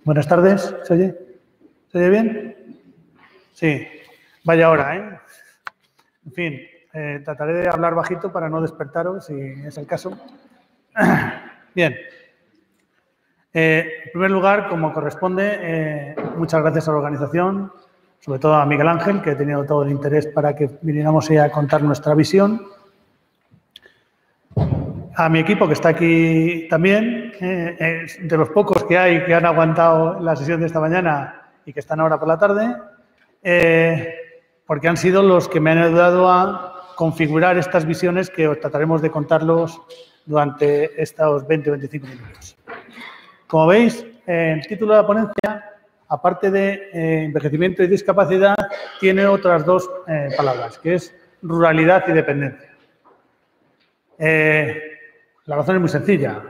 Buenas tardes, ¿se oye? ¿Se oye bien? Sí, vaya hora, ¿eh? En fin, trataré de hablar bajito para no despertaros, si es el caso. Bien. En primer lugar, como corresponde, muchas gracias a la organización, sobre todo a Miguel Ángel, que ha tenido todo el interés para que viniéramos a contar nuestra visión. A mi equipo, que está aquí también, de los pocos que hay que han aguantado la sesión de esta mañana y que están ahora por la tarde, porque han sido los que me han ayudado a configurar estas visiones que os trataremos de contarlos durante estos 20 o 25 minutos. Como veis, el título de la ponencia, aparte de envejecimiento y discapacidad, tiene otras dos palabras, que es ruralidad y dependencia. La razón es muy sencilla.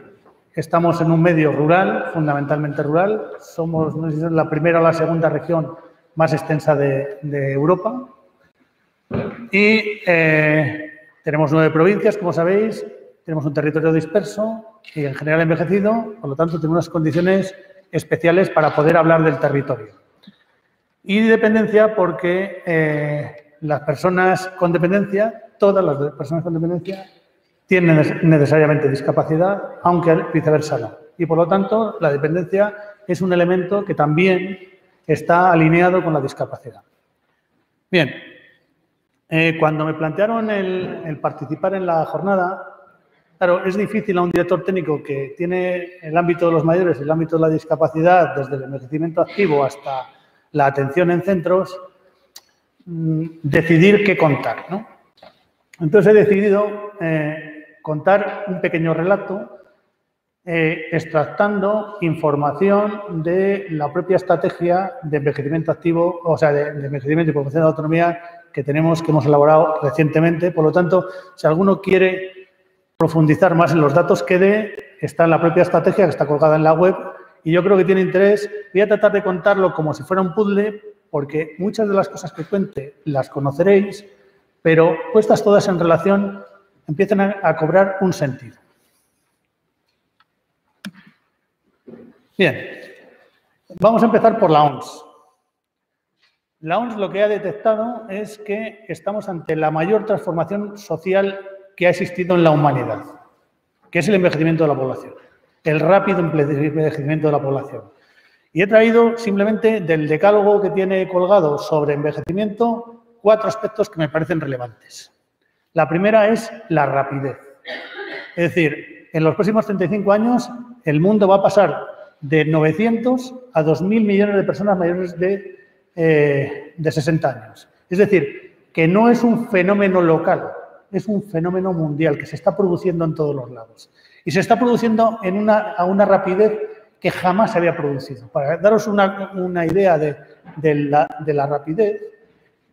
Estamos en un medio rural, fundamentalmente rural. Somos, no sé si es la primera o la segunda región más extensa de Europa. Y tenemos 9 provincias, como sabéis. Tenemos un territorio disperso y en general envejecido. Por lo tanto, tenemos unas condiciones especiales para poder hablar del territorio. Y dependencia porque las personas con dependencia, todas las personas con dependencia, tienen necesariamente discapacidad, aunque viceversa no. Y, por lo tanto, la dependencia es un elemento que también está alineado con la discapacidad. Bien, cuando me plantearon el participar en la jornada, claro, es difícil a un director técnico que tiene el ámbito de los mayores, el ámbito de la discapacidad, desde el envejecimiento activo hasta la atención en centros, decidir qué contar, ¿no? Entonces, he decidido contar un pequeño relato extractando información de la propia estrategia de envejecimiento activo, o sea, de envejecimiento y promoción de la autonomía que tenemos, que hemos elaborado recientemente. Por lo tanto, si alguno quiere profundizar más en los datos que dé, está en la propia estrategia que está colgada en la web y yo creo que tiene interés. Voy a tratar de contarlo como si fuera un puzzle porque muchas de las cosas que cuente las conoceréis, pero puestas todas en relación empiezan a cobrar un sentido. Bien, vamos a empezar por la OMS. La OMS lo que ha detectado es que estamos ante la mayor transformación social que ha existido en la humanidad, que es el envejecimiento de la población, el rápido envejecimiento de la población. Y he traído simplemente del decálogo que tiene colgado sobre envejecimiento 4 aspectos que me parecen relevantes. La primera es la rapidez. Es decir, en los próximos 35 años el mundo va a pasar de 900 a 2.000 millones de personas mayores de 60 años. Es decir, que no es un fenómeno local, es un fenómeno mundial que se está produciendo en todos los lados. Y se está produciendo a una rapidez que jamás se había producido. Para daros una idea de la rapidez,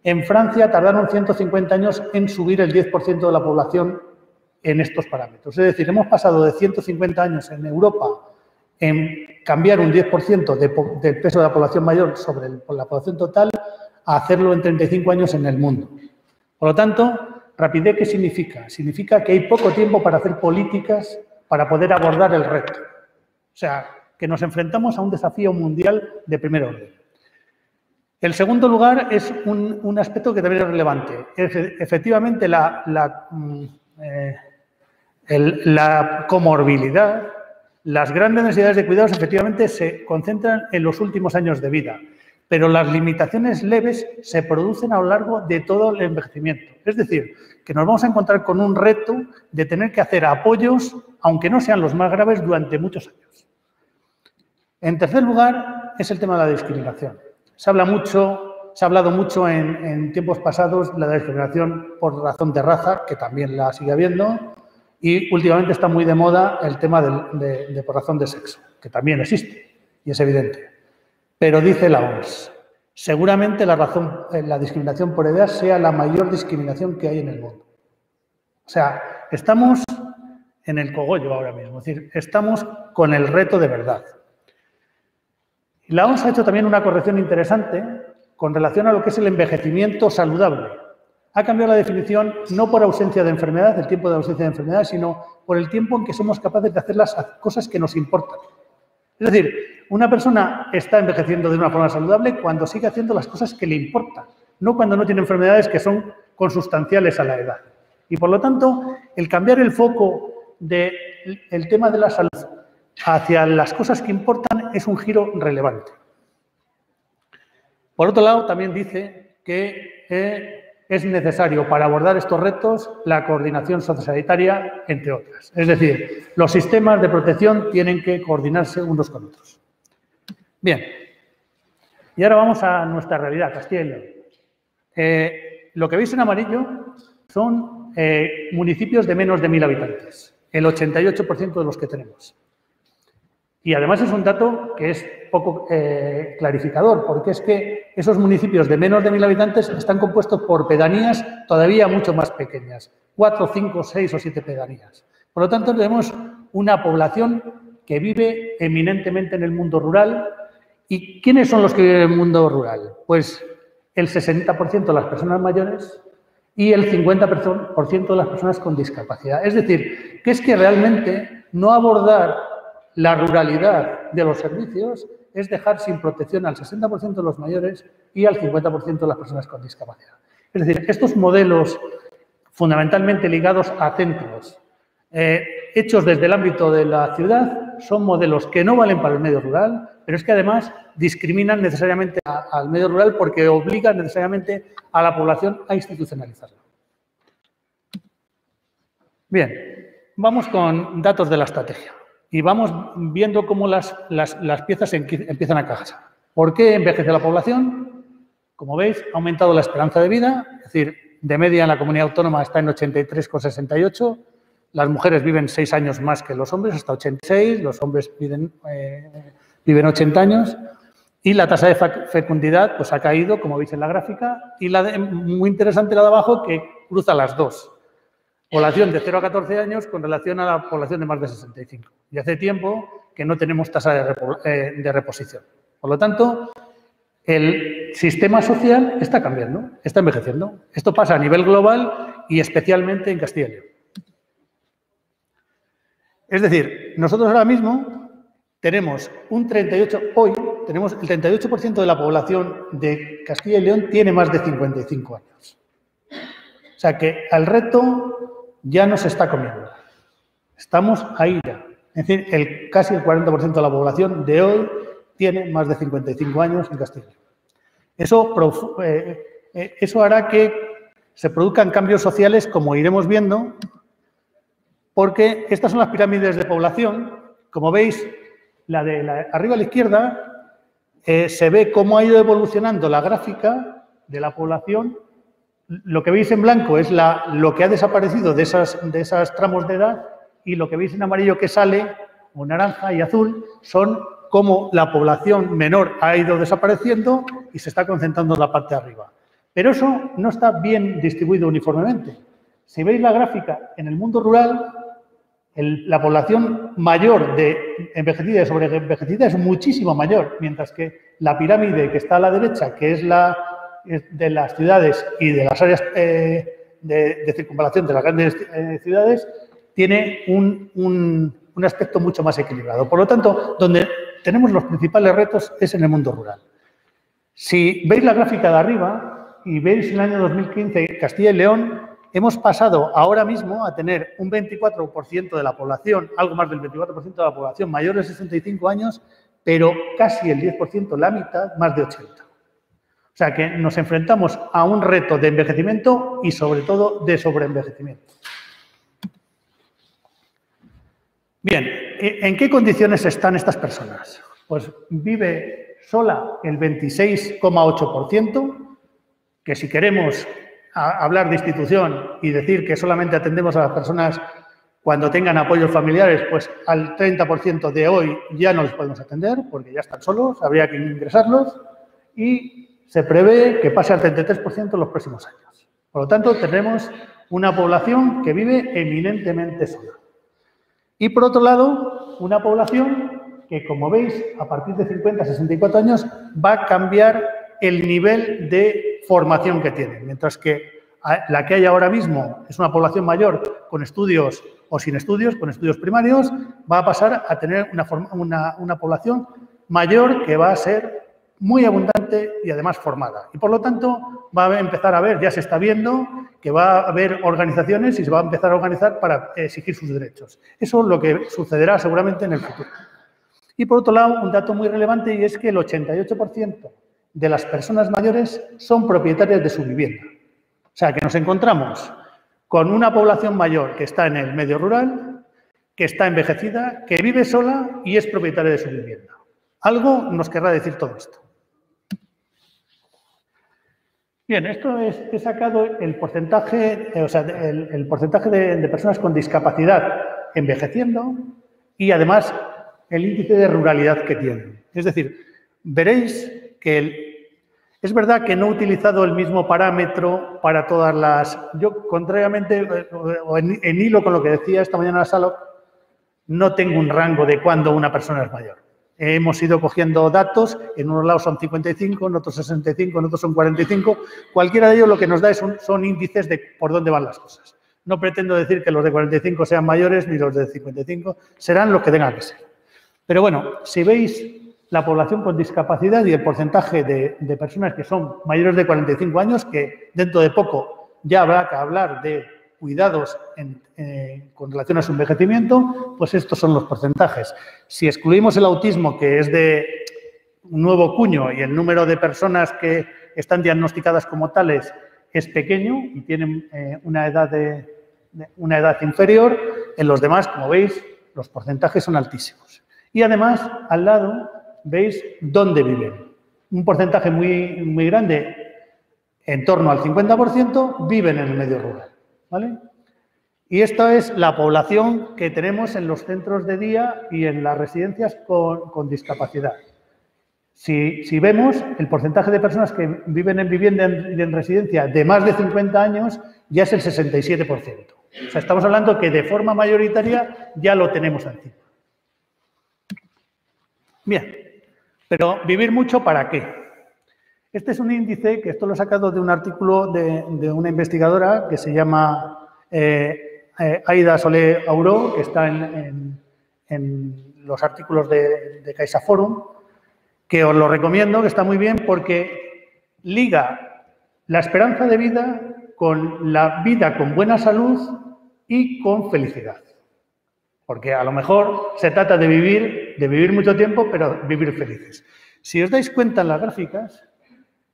en Francia tardaron 150 años en subir el 10% de la población en estos parámetros. Es decir, hemos pasado de 150 años en Europa en cambiar un 10% del peso de la población mayor sobre la población total a hacerlo en 35 años en el mundo. Por lo tanto, rapidez, ¿qué significa? Significa que hay poco tiempo para hacer políticas para poder abordar el reto. O sea, que nos enfrentamos a un desafío mundial de primer orden. El segundo lugar es un aspecto que también es relevante. Efectivamente, la comorbilidad, las grandes necesidades de cuidados, efectivamente, se concentran en los últimos años de vida, pero las limitaciones leves se producen a lo largo de todo el envejecimiento. Es decir, que nos vamos a encontrar con un reto de tener que hacer apoyos, aunque no sean los más graves, durante muchos años. En tercer lugar, es el tema de la discriminación. Se ha hablado mucho en tiempos pasados de la discriminación por razón de raza, que también la sigue habiendo, y últimamente está muy de moda el tema de por razón de sexo, que también existe y es evidente. Pero dice la OMS, seguramente la discriminación por edad sea la mayor discriminación que hay en el mundo. O sea, estamos en el cogollo ahora mismo, es decir, estamos con el reto de verdad. Y la OMS ha hecho también una corrección interesante con relación a lo que es el envejecimiento saludable. Ha cambiado la definición no por ausencia de enfermedad, el tiempo de ausencia de enfermedad, sino por el tiempo en que somos capaces de hacer las cosas que nos importan. Es decir, una persona está envejeciendo de una forma saludable cuando sigue haciendo las cosas que le importan, no cuando no tiene enfermedades que son consustanciales a la edad. Y, por lo tanto, el cambiar el foco del tema de la salud hacia las cosas que importan es un giro relevante. Por otro lado, también dice que es necesario para abordar estos retos la coordinación sociosanitaria, entre otras. Es decir, los sistemas de protección tienen que coordinarse unos con otros. Bien, y ahora vamos a nuestra realidad, Castilla y León. Lo que veis en amarillo son municipios de menos de 1.000 habitantes, el 88% de los que tenemos. Y además es un dato que es poco clarificador, porque es que esos municipios de menos de 1.000 habitantes están compuestos por pedanías todavía mucho más pequeñas, 4, 5, 6 o 7 pedanías. Por lo tanto, tenemos una población que vive eminentemente en el mundo rural. ¿Y quiénes son los que viven en el mundo rural? Pues el 60% de las personas mayores y el 50% de las personas con discapacidad. Es decir, que es que realmente no abordar la ruralidad de los servicios es dejar sin protección al 60% de los mayores y al 50% de las personas con discapacidad. Es decir, estos modelos fundamentalmente ligados a centros hechos desde el ámbito de la ciudad son modelos que no valen para el medio rural, pero es que además discriminan necesariamente al medio rural porque obligan necesariamente a la población a institucionalizarlo. Bien, vamos con datos de la estrategia. Y vamos viendo cómo las piezas empiezan a encajar. ¿Por qué envejece la población? Como veis, ha aumentado la esperanza de vida, es decir, de media en la comunidad autónoma está en 83,68. Las mujeres viven 6 años más que los hombres, hasta 86. Los hombres viven 80 años. Y la tasa de fecundidad pues, ha caído, como veis en la gráfica. Y muy interesante la de abajo, que cruza las dos. Población de 0 a 14 años con relación a la población de más de 65. Y hace tiempo que no tenemos tasa de reposición. Por lo tanto, el sistema social está cambiando, está envejeciendo. Esto pasa a nivel global y especialmente en Castilla y León. Es decir, nosotros ahora mismo tenemos hoy tenemos el 38% de la población de Castilla y León tiene más de 55 años. O sea que al reto ya nos está comiendo. Estamos ahí ya. Es decir, casi el 40% de la población de hoy tiene más de 55 años en Castilla y León. Eso hará que se produzcan cambios sociales, como iremos viendo, porque estas son las pirámides de población. Como veis, arriba a la izquierda se ve cómo ha ido evolucionando la gráfica de la población. Lo que veis en blanco es lo que ha desaparecido de esas tramos de edad y lo que veis en amarillo que sale, o naranja y azul, son cómo la población menor ha ido desapareciendo y se está concentrando en la parte de arriba. Pero eso no está bien distribuido uniformemente. Si veis la gráfica, en el mundo rural, la población mayor de envejecida y sobreenvejecida es muchísimo mayor, mientras que la pirámide que está a la derecha, que es de las ciudades y de las áreas de circunvalación de las grandes ciudades, tiene un aspecto mucho más equilibrado. Por lo tanto, donde tenemos los principales retos es en el mundo rural. Si veis la gráfica de arriba y veis en el año 2015 Castilla y León, hemos pasado ahora mismo a tener un 24% de la población, algo más del 24% de la población mayor de 65 años, pero casi el 10%, la mitad, más de 80. O sea que nos enfrentamos a un reto de envejecimiento y sobre todo de sobreenvejecimiento. Bien, ¿en qué condiciones están estas personas? Pues vive sola el 26,8%, que si queremos hablar de institución y decir que solamente atendemos a las personas cuando tengan apoyos familiares, pues al 30% de hoy ya no les podemos atender porque ya están solos, habría que ingresarlos y se prevé que pase al 33% en los próximos años. Por lo tanto, tenemos una población que vive eminentemente sola. Y, por otro lado, una población que, como veis, a partir de 50 a 64 años va a cambiar el nivel de formación que tiene. Mientras que la que hay ahora mismo es una población mayor con estudios o sin estudios, con estudios primarios, va a pasar a tener una población mayor que va a ser muy abundante y además formada. Y por lo tanto va a empezar a ver, ya se está viendo, que va a haber organizaciones y se va a empezar a organizar para exigir sus derechos. Eso es lo que sucederá seguramente en el futuro. Y por otro lado, un dato muy relevante y es que el 88% de las personas mayores son propietarias de su vivienda. O sea, que nos encontramos con una población mayor que está en el medio rural, que está envejecida, que vive sola y es propietaria de su vivienda. Algo nos querrá decir todo esto. Bien, esto he sacado el porcentaje, el porcentaje de personas con discapacidad envejeciendo y además el índice de ruralidad que tienen. Es decir, veréis que es verdad que no he utilizado el mismo parámetro para todas las... Yo, contrariamente, o en hilo con lo que decía esta mañana Salo, no tengo un rango de cuándo una persona es mayor. Hemos ido cogiendo datos, en unos lados son 55, en otros 65, en otros son 45. Cualquiera de ellos lo que nos da son índices de por dónde van las cosas. No pretendo decir que los de 45 sean mayores ni los de 55, serán los que tengan que ser. Pero bueno, si veis la población con discapacidad y el porcentaje de personas que son mayores de 45 años, que dentro de poco ya habrá que hablar de cuidados con relación a su envejecimiento, pues estos son los porcentajes. Si excluimos el autismo, que es de un nuevo cuño, y el número de personas que están diagnosticadas como tales es pequeño y tienen una edad inferior, en los demás, como veis, los porcentajes son altísimos. Y además, al lado, veis dónde viven. Un porcentaje muy grande, en torno al 50%, viven en el medio rural. ¿Vale? Y esta es la población que tenemos en los centros de día y en las residencias con discapacidad. Si vemos, el porcentaje de personas que viven en vivienda y en residencia de más de 50 años ya es el 67%. O sea, estamos hablando que de forma mayoritaria ya lo tenemos encima. Bien, pero ¿vivir mucho para qué? Este es un índice, que esto lo he sacado de un artículo de una investigadora que se llama Aida Solé Auró, que está en los artículos de CaixaForum, que os lo recomiendo, que está muy bien porque liga la esperanza de vida con la vida con buena salud y con felicidad. Porque a lo mejor se trata de vivir mucho tiempo, pero vivir felices. Si os dais cuenta en las gráficas,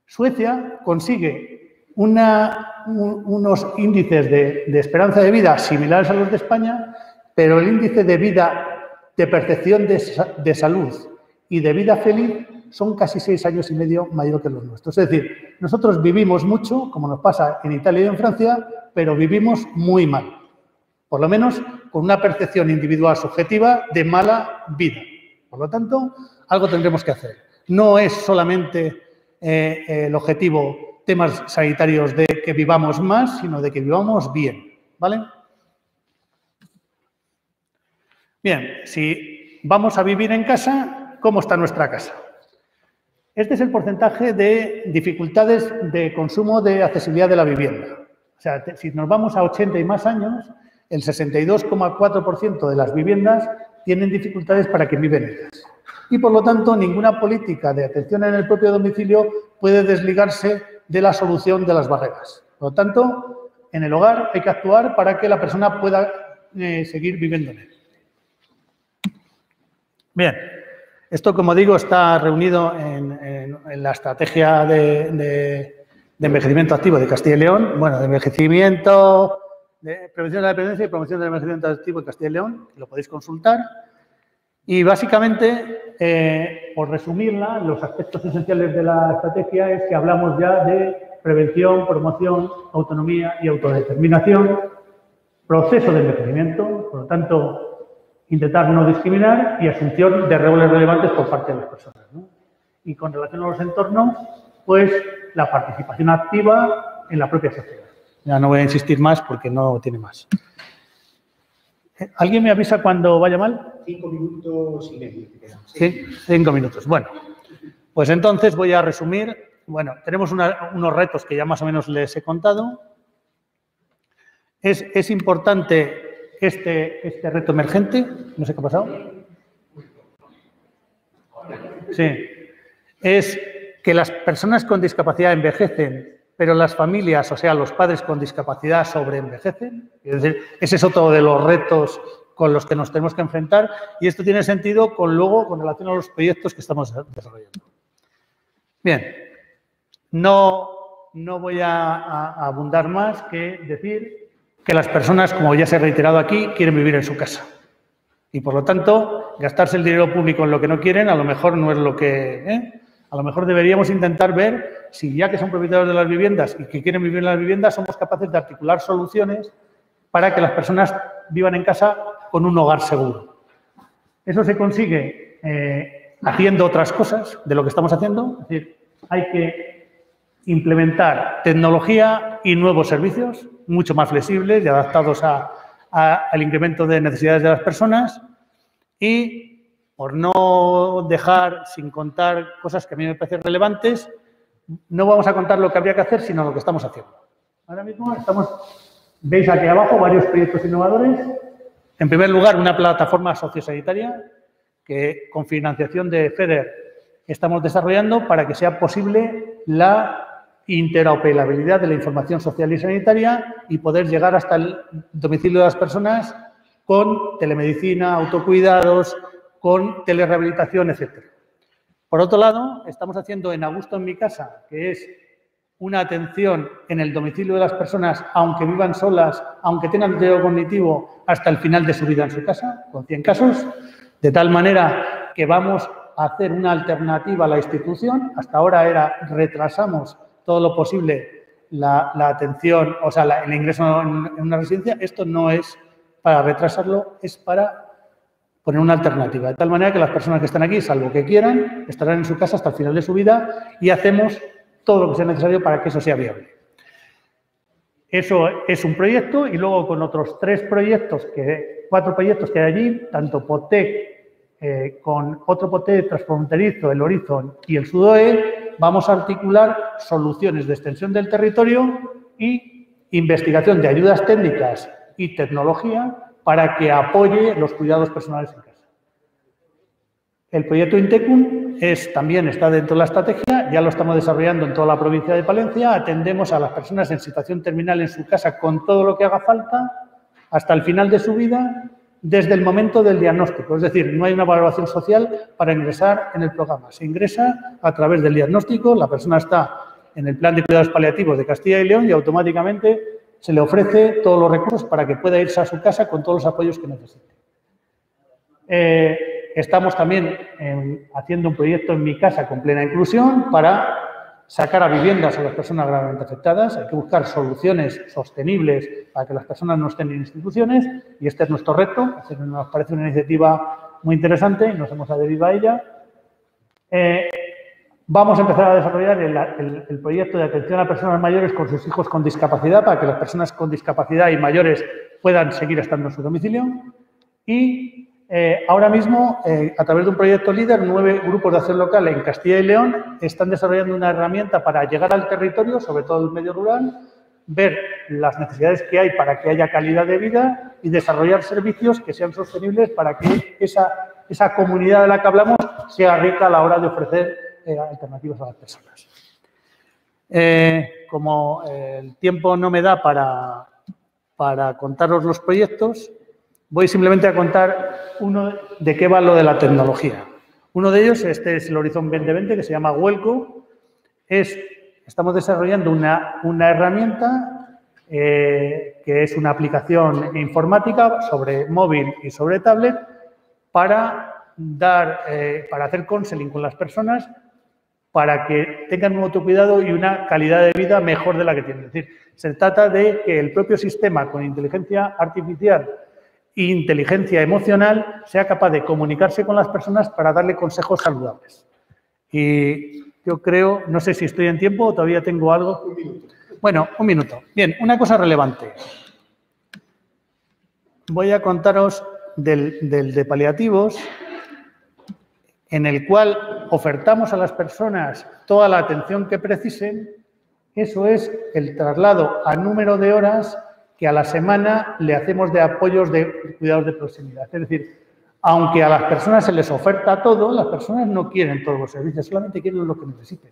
Suecia consigue unos índices de esperanza de vida similares a los de España, pero el índice de vida, de percepción de salud y de vida feliz son casi 6 años y medio mayor que los nuestros. Es decir, nosotros vivimos mucho, como nos pasa en Italia y en Francia, pero vivimos muy mal. Por lo menos con una percepción individual subjetiva de mala vida. Por lo tanto, algo tendremos que hacer. No es solamente el objetivo temas sanitarios de que vivamos más, sino de que vivamos bien, ¿vale? Bien, si vamos a vivir en casa, ¿cómo está nuestra casa? Este es el porcentaje de dificultades de consumo de accesibilidad de la vivienda. O sea, si nos vamos a 80 y más años, el 62,4% de las viviendas tienen dificultades para que viven en ellas. Y, por lo tanto, ninguna política de atención en el propio domicilio puede desligarse de la solución de las barreras. Por lo tanto, en el hogar hay que actuar para que la persona pueda seguir viviendo en él. Bien, esto, como digo, está reunido en la estrategia de envejecimiento activo de Castilla y León. Bueno, de envejecimiento, de prevención de la dependencia y promoción del envejecimiento activo de Castilla y León, lo podéis consultar. Y básicamente, por resumirla, los aspectos esenciales de la estrategia es que hablamos ya de prevención, promoción, autonomía y autodeterminación, proceso de envejecimiento, por lo tanto, intentar no discriminar y asunción de roles relevantes por parte de las personas, ¿no? Y con relación a los entornos, pues la participación activa en la propia sociedad. Ya no voy a insistir más porque no tiene más. ¿Alguien me avisa cuando vaya mal? 5 minutos y medio. Sí, 5 minutos. Bueno, pues entonces voy a resumir. Bueno, tenemos unos retos que ya más o menos les he contado. Es importante este reto emergente. No sé qué ha pasado. Sí. Es que las personas con discapacidad envejecen, pero las familias, o sea, los padres con discapacidad sobreenvejecen. Es decir, ese es otro de los retos con los que nos tenemos que enfrentar y esto tiene sentido con relación a los proyectos que estamos desarrollando. Bien, no voy a abundar más que decir que las personas, como ya se ha reiterado aquí, quieren vivir en su casa. Y, por lo tanto, gastarse el dinero público en lo que no quieren a lo mejor no es lo que... A lo mejor deberíamos intentar ver si, ya que son propietarios de las viviendas y que quieren vivir en las viviendas, somos capaces de articular soluciones para que las personas vivan en casa con un hogar seguro. Eso se consigue haciendo otras cosas de lo que estamos haciendo. Es decir, hay que implementar tecnología y nuevos servicios mucho más flexibles y adaptados al incremento de necesidades de las personas y, por no dejar sin contar cosas que a mí me parecen relevantes, no vamos a contar lo que habría que hacer, sino lo que estamos haciendo. Ahora mismo veis aquí abajo varios proyectos innovadores. En primer lugar, una plataforma sociosanitaria que con financiación de FEDER estamos desarrollando para que sea posible la interoperabilidad de la información social y sanitaria y poder llegar hasta el domicilio de las personas con telemedicina, autocuidados, con telerehabilitación, etcétera. Por otro lado, estamos haciendo en A Gusto en mi casa, que es una atención en el domicilio de las personas, aunque vivan solas, aunque tengan deterioro cognitivo, hasta el final de su vida en su casa, con 100 casos, de tal manera que vamos a hacer una alternativa a la institución. Hasta ahora retrasamos todo lo posible la atención, o sea, el ingreso en una residencia. Esto no es para retrasarlo, es para poner una alternativa, de tal manera que las personas que están aquí, salvo que quieran, estarán en su casa hasta el final de su vida y hacemos todo lo que sea necesario para que eso sea viable. Eso es un proyecto y luego con otros 4 proyectos que hay allí, tanto POTEC con otro POTEC transfronterizo, el Horizon y el SUDOE, vamos a articular soluciones de extensión del territorio y investigación de ayudas técnicas y tecnología para que apoye los cuidados personales en casa. El proyecto Intecum también está dentro de la estrategia, ya lo estamos desarrollando en toda la provincia de Palencia. Atendemos a las personas en situación terminal en su casa con todo lo que haga falta hasta el final de su vida, desde el momento del diagnóstico. Es decir, no hay una valoración social para ingresar en el programa. Se ingresa a través del diagnóstico, la persona está en el plan de cuidados paliativos de Castilla y León y automáticamente se le ofrece todos los recursos para que pueda irse a su casa con todos los apoyos que necesite. Estamos también haciendo un proyecto en mi casa con plena inclusión para sacar a viviendas a las personas gravemente afectadas. Hay que buscar soluciones sostenibles para que las personas no estén en instituciones y este es nuestro reto. Nos parece una iniciativa muy interesante y nos hemos adherido a ella. Vamos a empezar a desarrollar el proyecto de atención a personas mayores con sus hijos con discapacidad para que las personas con discapacidad y mayores puedan seguir estando en su domicilio. Y ahora mismo, a través de un proyecto líder, 9 grupos de acción local en Castilla y León están desarrollando una herramienta para llegar al territorio, sobre todo el medio rural, ver las necesidades que hay para que haya calidad de vida y desarrollar servicios que sean sostenibles para que esa comunidad de la que hablamos sea rica a la hora de ofrecer alternativas a las personas. Como el tiempo no me da para contaros los proyectos, voy simplemente a contar uno de qué va lo de la tecnología. Uno de ellos, este es el Horizon 2020, que se llama Huelco. Estamos desarrollando una herramienta que es una aplicación informática sobre móvil y sobre tablet para hacer counseling con las personas para que tengan un autocuidado y una calidad de vida mejor de la que tienen. Es decir, se trata de que el propio sistema con inteligencia artificial e inteligencia emocional sea capaz de comunicarse con las personas para darle consejos saludables. Y yo creo, no sé si estoy en tiempo o todavía tengo algo. Un minuto. Bueno, un minuto. Bien, una cosa relevante. Voy a contaros del de paliativos, en el cual ofertamos a las personas toda la atención que precisen. Eso es el traslado a número de horas que a la semana le hacemos de apoyos de cuidados de proximidad. Es decir, Aunque a las personas se les oferta todo, las personas no quieren todos los servicios, solamente quieren lo que necesiten.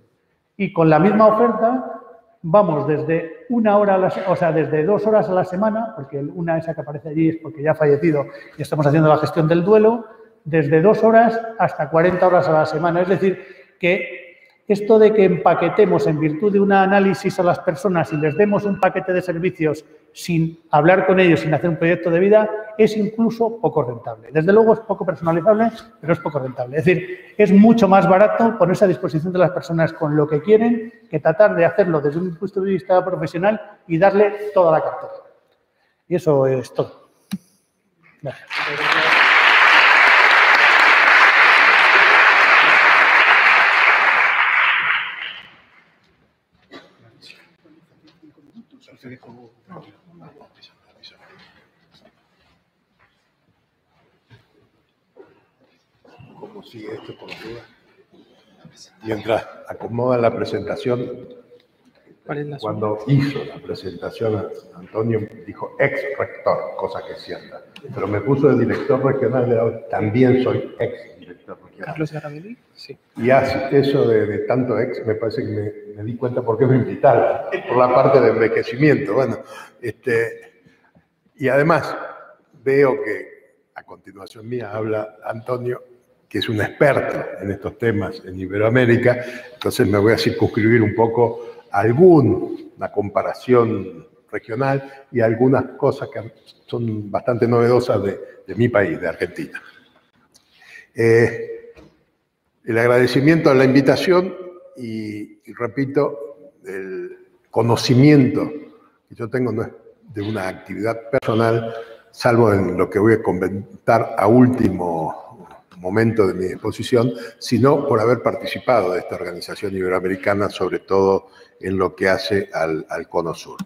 Y con la misma oferta vamos desde 1 hora a la semana, o sea, desde 2 horas a la semana, porque una esa que aparece allí es porque ya ha fallecido y estamos haciendo la gestión del duelo, desde 2 horas hasta 40 horas a la semana. Es decir, que esto de que empaquetemos en virtud de un análisis a las personas y les demos un paquete de servicios sin hablar con ellos, sin hacer un proyecto de vida, es incluso poco rentable. Desde luego es poco personalizable, pero es poco rentable. Es decir, es mucho más barato ponerse a disposición de las personas con lo que quieren que tratar de hacerlo desde un punto de vista profesional y darle toda la cartera. Y eso es todo. Gracias. ¿Cómo sigue esto por duda? Mientras acomoda la presentación, cuando hizo la presentación, Antonio dijo ex-rector, cosa que es cierta. Pero me puso de director regional de la OEA. También soy ex-director regional. ¿Carlos Garabelli? Sí. Y eso de tanto ex, me parece que me di cuenta por qué me invitaron, por la parte de envejecimiento. Bueno, y además veo que a continuación mía habla Antonio, que es un experto en estos temas en Iberoamérica, entonces me voy a circunscribir un poco a una comparación regional y algunas cosas que son bastante novedosas de mi país, de Argentina. El agradecimiento a la invitación y repito, el conocimiento que yo tengo no es de una actividad personal, salvo en lo que voy a comentar a último momento de mi exposición, sino por haber participado de esta organización iberoamericana, sobre todo en lo que hace al Cono Sur.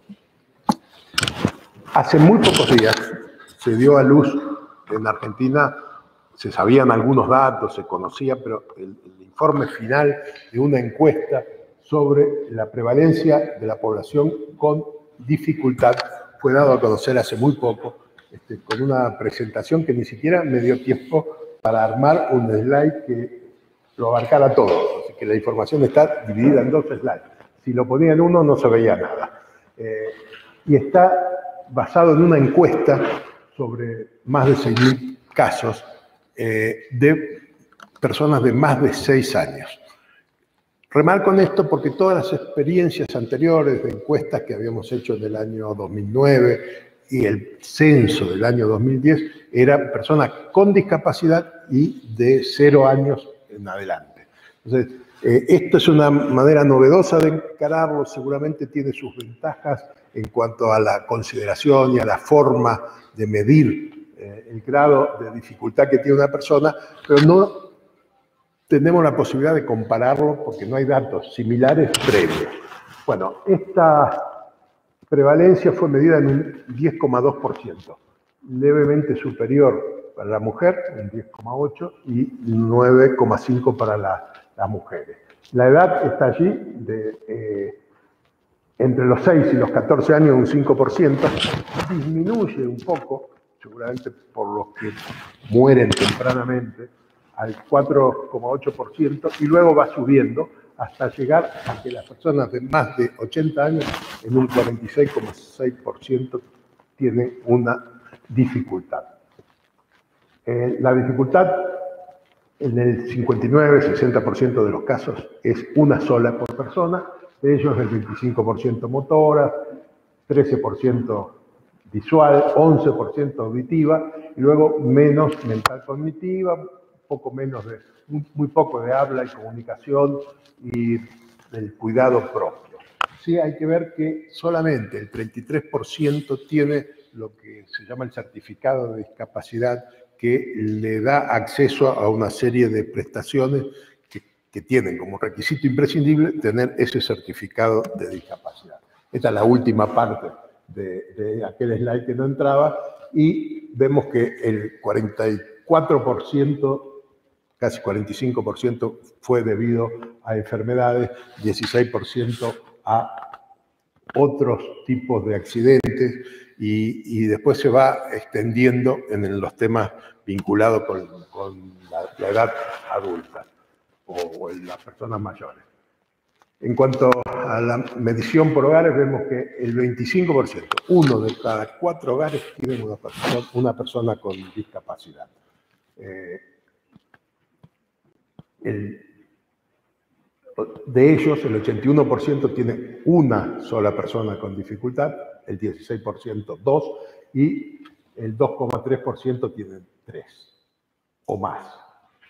Hace muy pocos días se dio a luz en Argentina, se sabían algunos datos, se conocía, pero el informe final de una encuesta sobre la prevalencia de la población con dificultad fue dado a conocer hace muy poco, con una presentación que ni siquiera me dio tiempo para armar un slide que lo abarcara todo. Así que la información está dividida en 2 slides. Si lo ponía en uno no se veía nada. Y está basado en una encuesta sobre más de 6.000 casos de personas de más de 6 años. Remarco esto porque todas las experiencias anteriores de encuestas que habíamos hecho en el año 2009 y el censo del año 2010 eran personas con discapacidad y de 0 años en adelante. Entonces, esto es una manera novedosa de encararlo, seguramente tiene sus ventajas en cuanto a la consideración y a la forma de medir el grado de dificultad que tiene una persona, pero no tenemos la posibilidad de compararlo porque no hay datos similares previos. Bueno, esta prevalencia fue medida en un 10,2%, levemente superior para la mujer, en 10,8%, y 9,5% para las mujeres. La edad está allí entre los 6 y los 14 años, un 5%, disminuye un poco, seguramente por los que mueren tempranamente, al 4,8%, y luego va subiendo hasta llegar a que las personas de más de 80 años, en un 46,6%, tienen una dificultad. La dificultad en el 59-60% de los casos es una sola por persona, de ellos el 25% motora, 13% visual, 11% auditiva, y luego menos mental cognitiva, muy poco de habla y comunicación y del cuidado propio. Sí, hay que ver que solamente el 33% tiene lo que se llama el certificado de discapacidad, que le da acceso a una serie de prestaciones que tienen como requisito imprescindible tener ese certificado de discapacidad. Esta es la última parte de aquel slide que no entraba, y vemos que el 44%, casi 45% fue debido a enfermedades, 16% a otros tipos de accidentes, y después se va extendiendo en los temas vinculado con la edad adulta o las personas mayores. En cuanto a la medición por hogares, vemos que el 25%, 1 de cada 4 hogares, tiene una persona con discapacidad. De ellos, el 81% tiene una sola persona con dificultad, el 16% 2 y el 2,3% tienen 3 o más.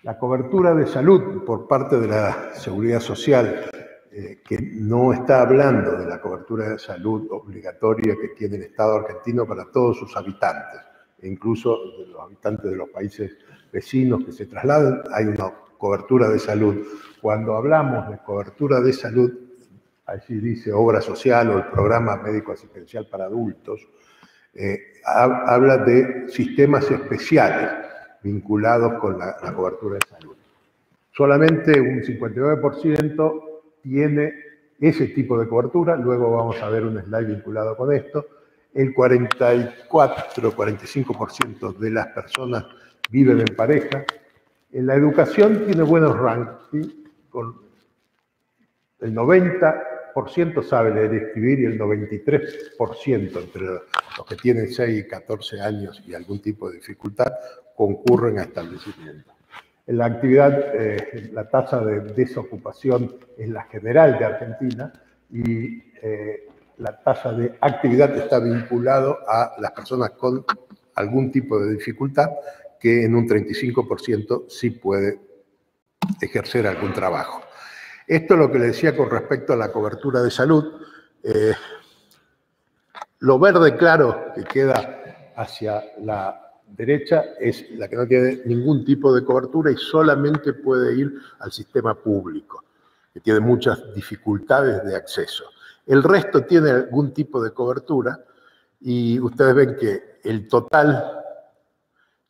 La cobertura de salud por parte de la Seguridad Social, que no está hablando de la cobertura de salud obligatoria que tiene el Estado argentino para todos sus habitantes, e incluso de los habitantes de los países vecinos que se trasladan, hay una cobertura de salud. Cuando hablamos de cobertura de salud, allí dice obra social o el programa médico asistencial para adultos, habla de sistemas especiales vinculados con la cobertura de salud. Solamente un 59% tiene ese tipo de cobertura, luego vamos a ver un slide vinculado con esto. El 44-45% de las personas viven en pareja. En la educación tiene buenos rankings, con el 90% sabe leer y escribir y el 93% entre los que tienen 6 y 14 años y algún tipo de dificultad concurren a establecimientos. En la actividad, la tasa de desocupación es la general de Argentina y la tasa de actividad está vinculado a las personas con algún tipo de dificultad que en un 35% sí puede ejercer algún trabajo. Esto es lo que le decía con respecto a la cobertura de salud. Lo verde claro que queda hacia la derecha es la que no tiene ningún tipo de cobertura y solamente puede ir al sistema público, que tiene muchas dificultades de acceso. El resto tiene algún tipo de cobertura y ustedes ven que el total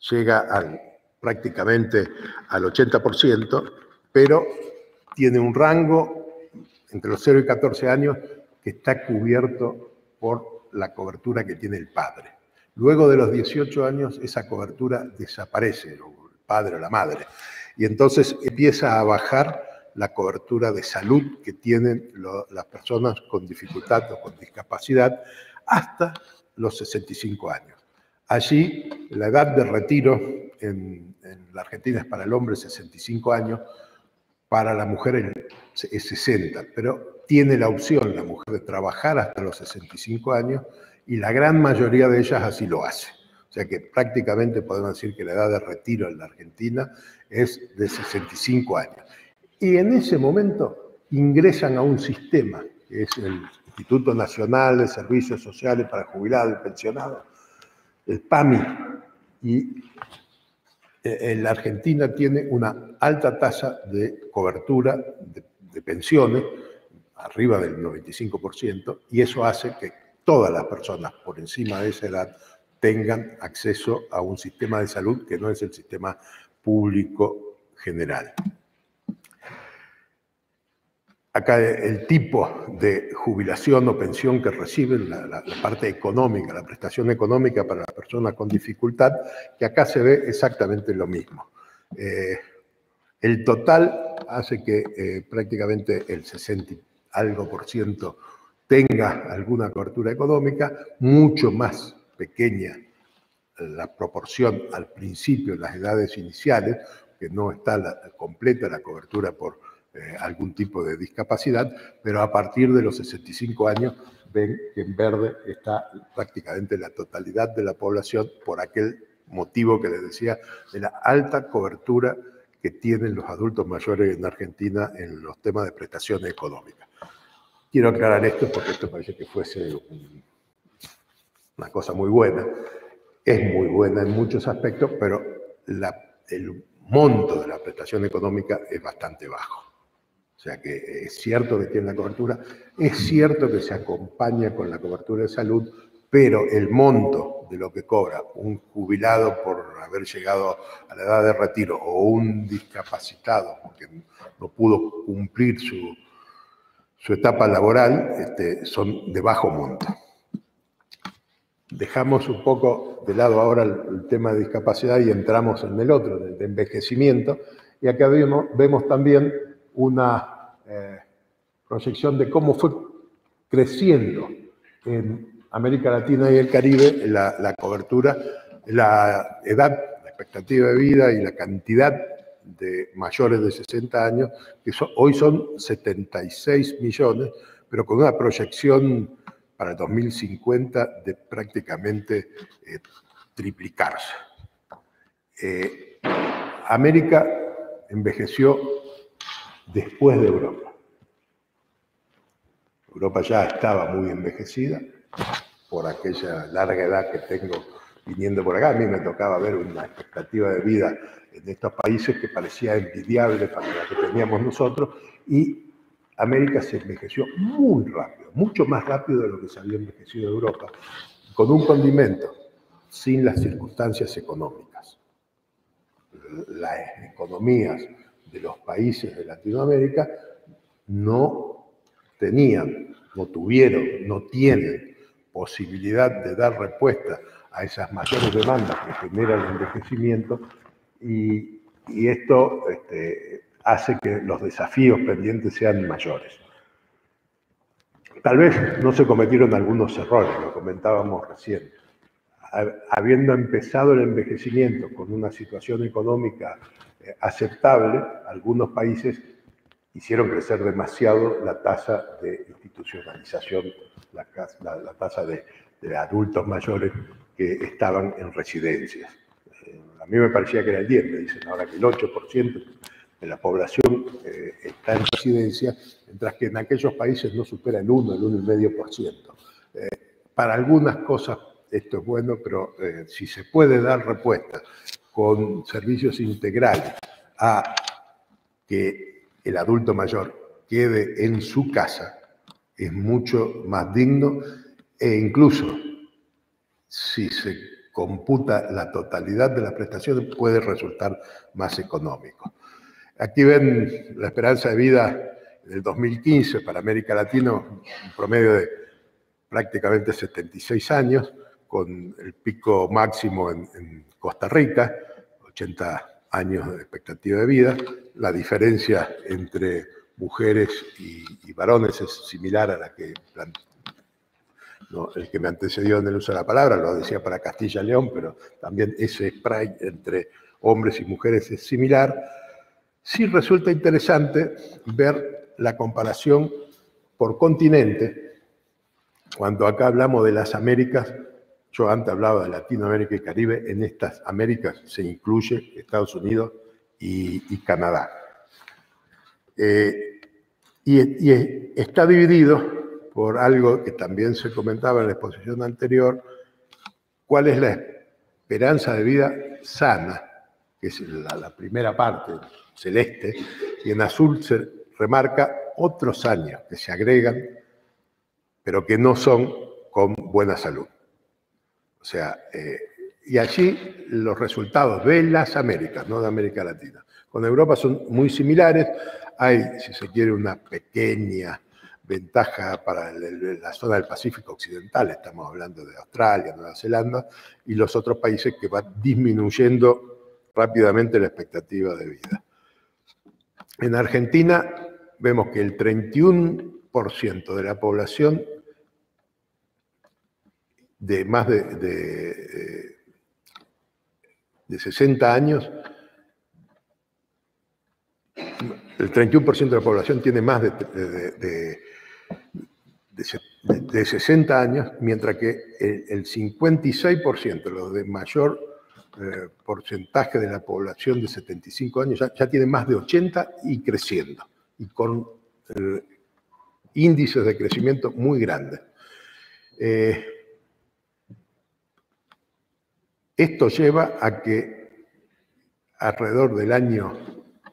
llega prácticamente al 80%, pero tiene un rango entre los 0 y 14 años que está cubierto por la cobertura que tiene el padre. Luego de los 18 años, esa cobertura desaparece, el padre o la madre, y entonces empieza a bajar la cobertura de salud que tienen las personas con dificultad o con discapacidad hasta los 65 años. Allí, la edad de retiro en la Argentina es para el hombre 65 años, para la mujer es 60, pero tiene la opción la mujer de trabajar hasta los 65 años y la gran mayoría de ellas así lo hace. O sea que prácticamente podemos decir que la edad de retiro en la Argentina es de 65 años. Y en ese momento ingresan a un sistema, que es el Instituto Nacional de Servicios Sociales para Jubilados y Pensionados, el PAMI, y en la Argentina tiene una alta tasa de cobertura de pensiones, arriba del 95%, y eso hace que todas las personas por encima de esa edad tengan acceso a un sistema de salud que no es el sistema público general. Acá el tipo de jubilación o pensión que reciben, la parte económica, la prestación económica para las personas con dificultad, que acá se ve exactamente lo mismo. El total hace que prácticamente el 60 y algo % tenga alguna cobertura económica, mucho más pequeña la proporción al principio, en las edades iniciales, que no está completa la cobertura por algún tipo de discapacidad, pero a partir de los 65 años ven que en verde está prácticamente la totalidad de la población por aquel motivo que les decía de la alta cobertura que tienen los adultos mayores en Argentina en los temas de prestaciones económicas. Quiero aclarar esto porque esto parece que fuese una cosa muy buena. Es muy buena en muchos aspectos, pero el monto de la prestación económica es bastante bajo. O sea que es cierto que tiene la cobertura, es cierto que se acompaña con la cobertura de salud, pero el monto de lo que cobra un jubilado por haber llegado a la edad de retiro o un discapacitado porque no pudo cumplir su etapa laboral, son de bajo monto. dejamos un poco de lado ahora el tema de discapacidad y entramos en el otro, el de envejecimiento, y acá vemos también una proyección de cómo fue creciendo en América Latina y el Caribe la cobertura, la edad, la expectativa de vida y la cantidad de mayores de 60 años, que hoy son 76 millones, pero con una proyección para el 2050 de prácticamente triplicarse. América envejeció después de Europa. Europa ya estaba muy envejecida por aquella larga edad que tengo viniendo por acá. A mí me tocaba ver una expectativa de vida en estos países que parecía envidiable para la que teníamos nosotros, y América se envejeció muy rápido, mucho más rápido de lo que se había envejecido Europa, con un condimento, sin las circunstancias económicas. Las economías de los países de Latinoamérica no tienen posibilidad de dar respuesta a esas mayores demandas que genera el envejecimiento, y esto hace que los desafíos pendientes sean mayores. Tal vez no se cometieron algunos errores, lo comentábamos recién. Habiendo empezado el envejecimiento con una situación económica aceptable, algunos países hicieron crecer demasiado la tasa de institucionalización, la tasa de adultos mayores que estaban en residencias. A mí me parecía que era el 10, me dicen ahora que el 8% de la población está en residencia, mientras que en aquellos países no supera el 1, el 1,5%. Para algunas cosas esto es bueno, pero si se puede dar respuesta con servicios integrales a que el adulto mayor quede en su casa, es mucho más digno, e incluso si se computa la totalidad de las prestaciones puede resultar más económico. Aquí ven la esperanza de vida del 2015 para América Latina, un promedio de prácticamente 76 años, con el pico máximo en Costa Rica, 80 años de expectativa de vida. La diferencia entre mujeres y varones es similar a la que el que me antecedió en el uso de la palabra, lo decía para Castilla y León, pero también ese spread entre hombres y mujeres es similar. Sí resulta interesante ver la comparación por continente. Cuando acá hablamos de las Américas, yo antes hablaba de Latinoamérica y Caribe, en estas Américas se incluye Estados Unidos y Canadá. Y está dividido por algo que también se comentaba en la exposición anterior, cuál es la esperanza de vida sana, que es la primera parte, celeste, y en azul se remarca otros años que se agregan, pero que no son con buena salud. O sea, y allí los resultados de las Américas, no de América Latina, con Europa son muy similares. Hay, si se quiere, una pequeña ventaja para la zona del Pacífico Occidental, estamos hablando de Australia, Nueva Zelanda, y los otros países que van disminuyendo rápidamente la expectativa de vida. En Argentina vemos que el 31% de la población de más de 60 años, el 31% de la población tiene más de 60 años, mientras que el 56%, los de mayor porcentaje de la población de 75 años, ya tiene más de 80 y creciendo, y con índices de crecimiento muy grandes. Esto lleva a que alrededor del año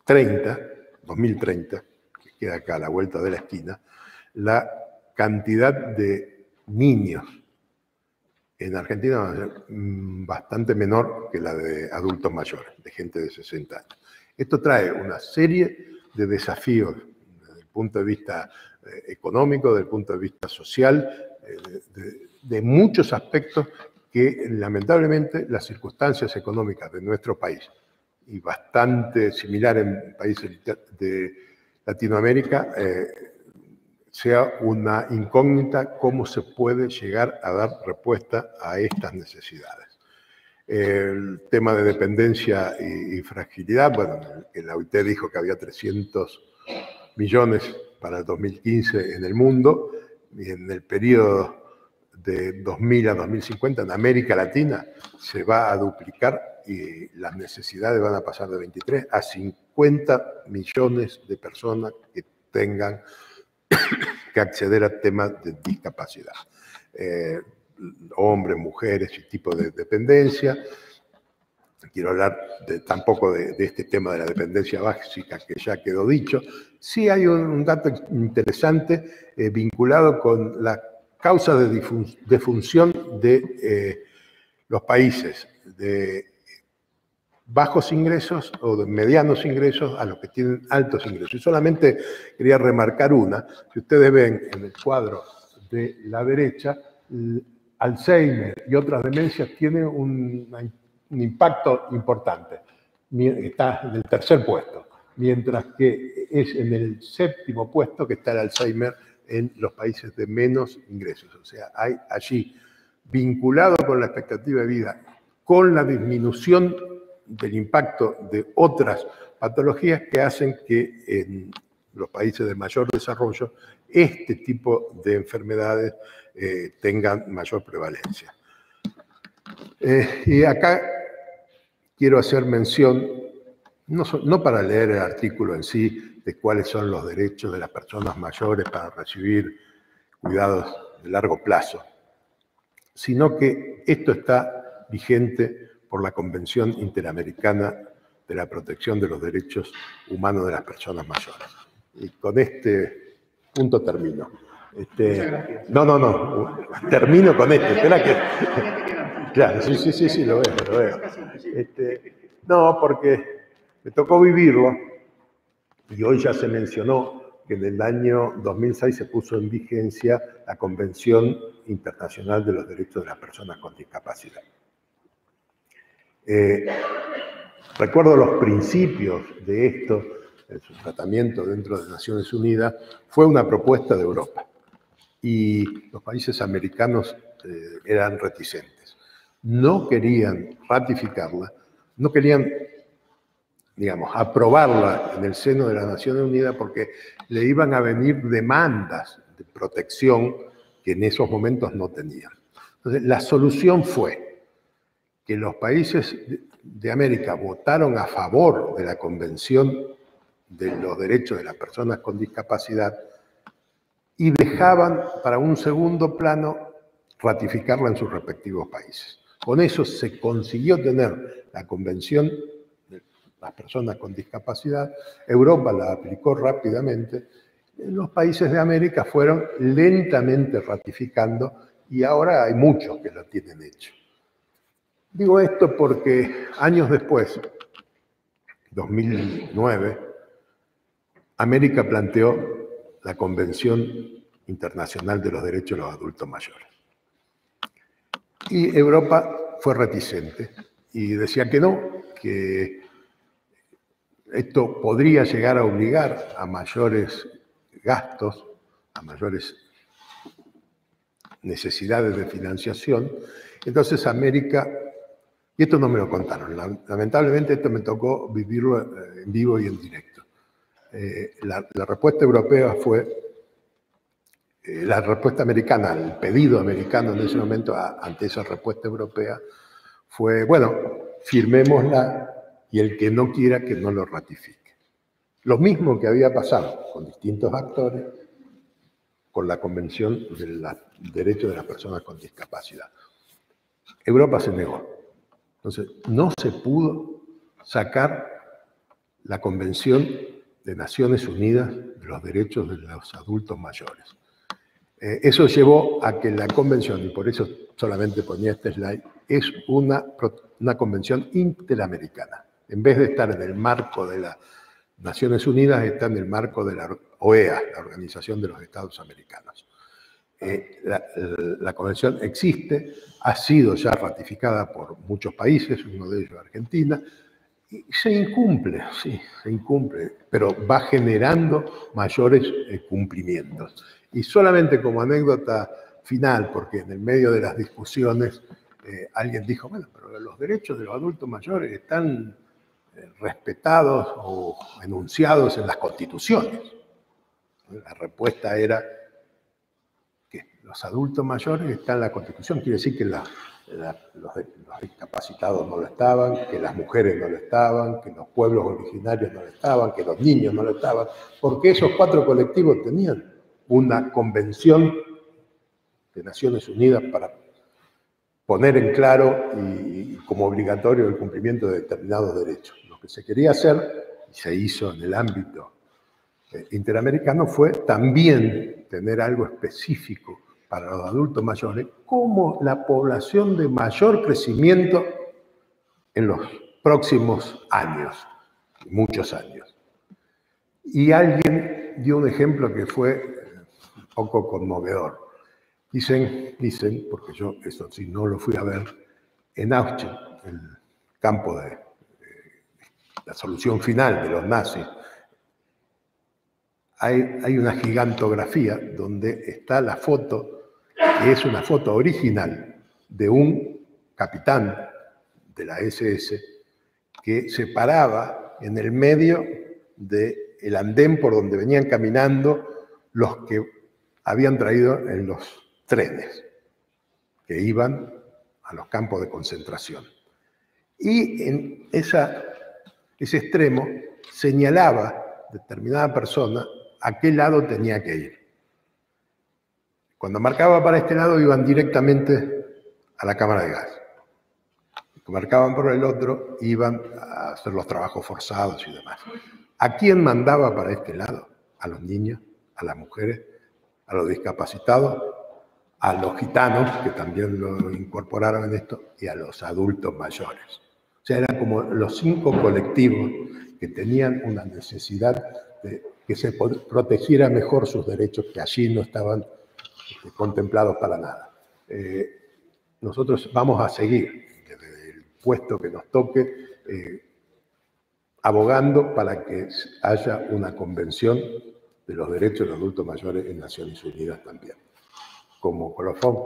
2030, que queda acá a la vuelta de la esquina, la cantidad de niños en Argentina va a ser bastante menor que la de adultos mayores, de gente de 60 años. Esto trae una serie de desafíos desde el punto de vista económico, desde el punto de vista social, de muchos aspectos que lamentablemente las circunstancias económicas de nuestro país, y bastante similar en países de Latinoamérica, sea una incógnita cómo se puede llegar a dar respuesta a estas necesidades. El tema de dependencia y fragilidad, bueno, la OIT dijo que había 300 millones para el 2015 en el mundo, y en el periodo de 2000 a 2050 en América Latina se va a duplicar y las necesidades van a pasar de 23 a 50 millones de personas que tengan que acceder a temas de discapacidad. Hombres, mujeres y tipo de dependencia. Quiero hablar tampoco de este tema de la dependencia básica que ya quedó dicho. Sí hay un dato interesante vinculado con la causa de función de los países de bajos ingresos o de medianos ingresos a los que tienen altos ingresos. Y solamente quería remarcar una. Si ustedes ven en el cuadro de la derecha, Alzheimer y otras demencias tienen un impacto importante. Está en el tercer puesto, mientras que es en el séptimo puesto que está el Alzheimer en los países de menos ingresos. O sea, hay allí, vinculado con la expectativa de vida, con la disminución del impacto de otras patologías que hacen que en los países de mayor desarrollo este tipo de enfermedades tengan mayor prevalencia. Y acá quiero hacer mención, no para leer el artículo en sí, de cuáles son los derechos de las personas mayores para recibir cuidados de largo plazo, sino que esto está vigente por la Convención Interamericana de la Protección de los Derechos Humanos de las Personas Mayores. Y con este punto termino. Muchas gracias. No, termino con este. Espera que... Claro, sí, lo veo. No, porque me tocó vivirlo y hoy ya se mencionó que en el año 2006 se puso en vigencia la Convención Internacional de los Derechos de las Personas con Discapacidad. Recuerdo los principios de esto, en su tratamiento dentro de Naciones Unidas, fue una propuesta de Europa y los países americanos eran reticentes. No querían ratificarla, no querían, digamos, aprobarla en el seno de las Naciones Unidas porque le iban a venir demandas de protección que en esos momentos no tenían. Entonces, la solución fue que los países de América votaron a favor de la Convención de los Derechos de las Personas con Discapacidad y dejaban para un segundo plano ratificarla en sus respectivos países. Con eso se consiguió tener la Convención de las Personas con Discapacidad. Europa la aplicó rápidamente. Los países de América fueron lentamente ratificando y ahora hay muchos que lo tienen hecho. Digo esto porque años después, 2009, América planteó la Convención Internacional de los Derechos de los Adultos Mayores. Y Europa fue reticente y decía que no, que esto podría llegar a obligar a mayores gastos, a mayores necesidades de financiación. Entonces América, y esto no me lo contaron, lamentablemente esto me tocó vivirlo en vivo y en directo. La respuesta europea fue, la respuesta americana, el pedido americano en ese momento ante esa respuesta europea fue, bueno, firmémosla y el que no quiera que no lo ratifique. Lo mismo que había pasado con distintos actores con la Convención de los Derechos de las Personas con Discapacidad. Europa se negó. Entonces, no se pudo sacar la Convención de Naciones Unidas de los Derechos de los Adultos Mayores. Eso llevó a que la convención, y por eso solamente ponía este slide, es una convención interamericana. En vez de estar en el marco de las Naciones Unidas, está en el marco de la OEA, la Organización de los Estados Americanos. La convención existe, ha sido ya ratificada por muchos países, uno de ellos Argentina, y se incumple, sí, se incumple, pero va generando mayores cumplimientos. Y solamente como anécdota final, porque en el medio de las discusiones alguien dijo, bueno, pero los derechos de los adultos mayores están respetados o enunciados en las constituciones. La respuesta era que los adultos mayores están en la Constitución, quiere decir que los discapacitados no lo estaban, que las mujeres no lo estaban, que los pueblos originarios no lo estaban, que los niños no lo estaban, porque esos 4 colectivos tenían una convención de Naciones Unidas para poner en claro y como obligatorio el cumplimiento de determinados derechos. Lo que se quería hacer, y se hizo en el ámbito interamericano, fue también tener algo específico para los adultos mayores como la población de mayor crecimiento en los próximos años, muchos años. Y alguien dio un ejemplo que fue un poco conmovedor. Dicen, porque yo eso sí no lo fui a ver, en Auschwitz, el campo de la solución final de los nazis, hay una gigantografía donde está la foto, que es una foto original de un capitán de la SS que se paraba en el medio del andén por donde venían caminando los que habían traído en los trenes que iban a los campos de concentración. Y en ese extremo señalaba determinada persona a qué lado tenía que ir. Cuando marcaba para este lado iban directamente a la cámara de gas. Cuando marcaban por el otro iban a hacer los trabajos forzados y demás. ¿A quién mandaba para este lado? A los niños, a las mujeres, a los discapacitados, a los gitanos, que también lo incorporaron en esto, y a los adultos mayores. O sea, eran como los 5 colectivos que tenían una necesidad de que se protegiera mejor sus derechos, que allí no estaban contemplados para nada. Nosotros vamos a seguir, desde el puesto que nos toque, abogando para que haya una convención de los derechos de los adultos mayores en Naciones Unidas también. Como colofón,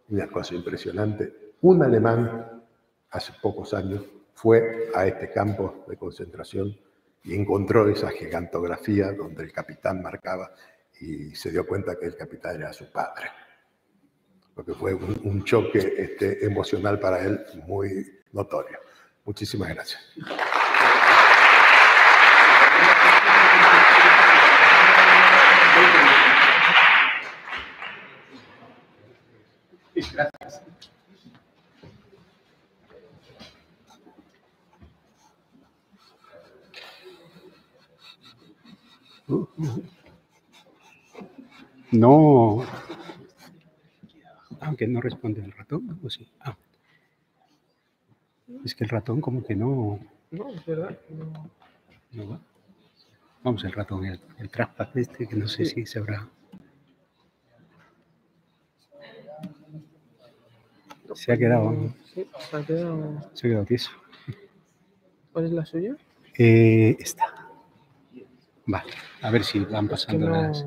una cosa impresionante, un alemán hace pocos años fue a este campo de concentración y encontró esa gigantografía donde el capitán marcaba y se dio cuenta que el capitán era su padre. Porque fue un choque emocional para él muy notorio. Muchísimas gracias. Gracias. No, aunque no responde el ratón, ¿o sí? Ah. Es que el ratón como que no... No, es verdad. No va. Vamos, el ratón, el trackpad que no sé si se habrá... Se ha quedado... Sí, se ha quedado... Se ha quedado tieso. ¿Cuál es la suya? Esta. Vale, a ver si van pasando no... las...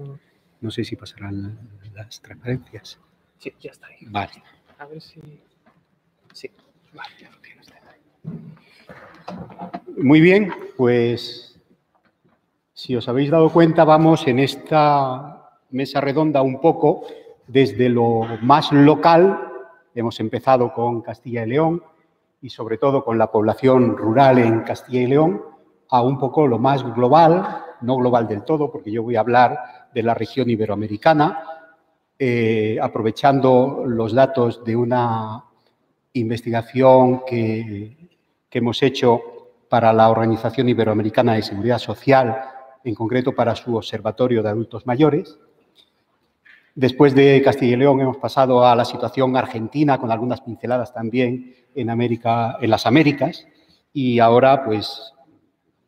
No sé si pasarán las transparencias. Sí, ya está ahí. Vale. A ver si... Sí. Vale, ya lo tiene usted ahí. Muy bien, pues si os habéis dado cuenta, vamos en esta mesa redonda un poco desde lo más local. Hemos empezado con Castilla y León y sobre todo con la población rural en Castilla y León, a un poco lo más global, no global del todo, porque yo voy a hablar de la región iberoamericana, aprovechando los datos de una investigación que hemos hecho para la Organización Iberoamericana de Seguridad Social, en concreto para su Observatorio de Adultos Mayores. Después de Castilla y León hemos pasado a la situación argentina, con algunas pinceladas también en las Américas, y ahora pues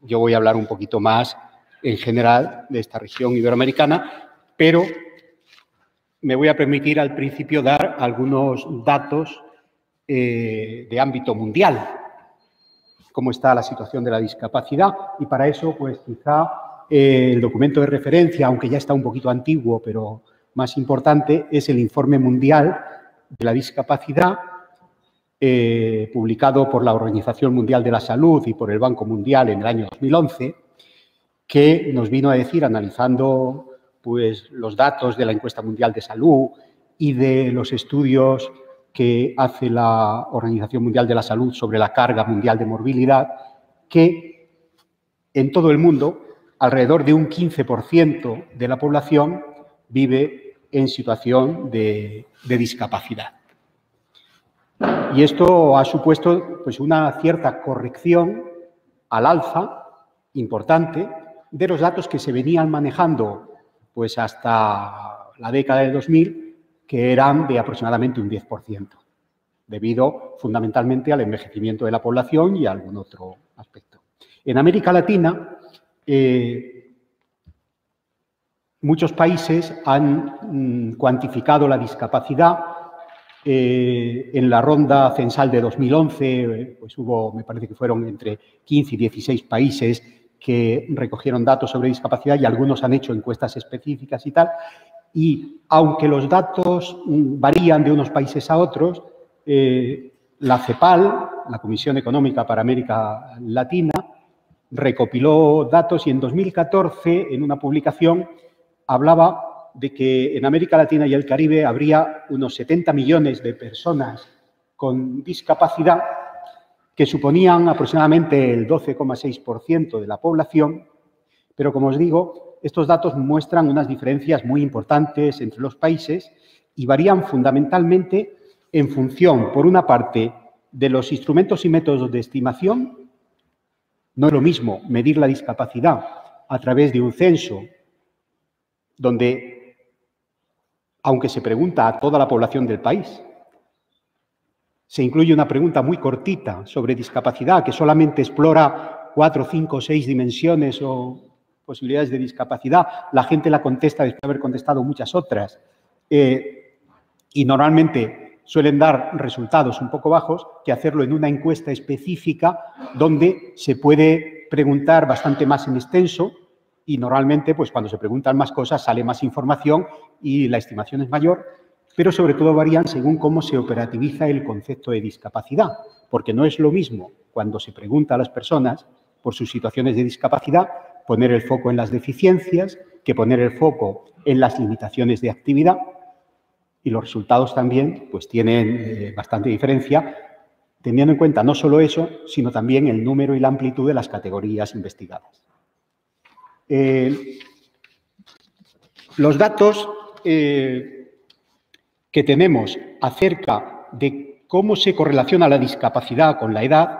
yo voy a hablar un poquito más en general de esta región iberoamericana, pero me voy a permitir al principio dar algunos datos de ámbito mundial, cómo está la situación de la discapacidad, y para eso, pues quizá el documento de referencia, aunque ya está un poquito antiguo, pero más importante, es el Informe Mundial de la Discapacidad, publicado por la Organización Mundial de la Salud y por el Banco Mundial en el año 2011, que nos vino a decir, analizando pues, los datos de la Encuesta Mundial de Salud y de los estudios que hace la Organización Mundial de la Salud sobre la carga mundial de morbilidad, que en todo el mundo alrededor de un 15% de la población vive en situación de discapacidad. Y esto ha supuesto pues, una cierta corrección al alza importante de los datos que se venían manejando pues, hasta la década del 2000, que eran de aproximadamente un 10%, debido fundamentalmente al envejecimiento de la población y a algún otro aspecto. En América Latina, muchos países han cuantificado la discapacidad. En la ronda censal de 2011, pues hubo, me parece que fueron entre 15 y 16 países que recogieron datos sobre discapacidad y algunos han hecho encuestas específicas y tal. Y aunque los datos varían de unos países a otros, la CEPAL, la Comisión Económica para América Latina, recopiló datos y en 2014, en una publicación, hablaba de que en América Latina y el Caribe habría unos 70 millones de personas con discapacidad, que suponían aproximadamente el 12,6% de la población, pero como os digo, estos datos muestran unas diferencias muy importantes entre los países y varían fundamentalmente en función, por una parte, de los instrumentos y métodos de estimación. No es lo mismo medir la discapacidad a través de un censo donde, aunque se pregunta a toda la población del país, se incluye una pregunta muy cortita sobre discapacidad que solamente explora 4, 5, 6 dimensiones o posibilidades de discapacidad. La gente la contesta después de haber contestado muchas otras y normalmente suelen dar resultados un poco bajos, que hacerlo en una encuesta específica donde se puede preguntar bastante más en extenso y normalmente pues cuando se preguntan más cosas sale más información y la estimación es mayor, pero sobre todo varían según cómo se operativiza el concepto de discapacidad, porque no es lo mismo cuando se pregunta a las personas por sus situaciones de discapacidad poner el foco en las deficiencias que poner el foco en las limitaciones de actividad, y los resultados también pues tienen bastante diferencia, teniendo en cuenta no solo eso, sino también el número y la amplitud de las categorías investigadas. Los datos que tenemos acerca de cómo se correlaciona la discapacidad con la edad,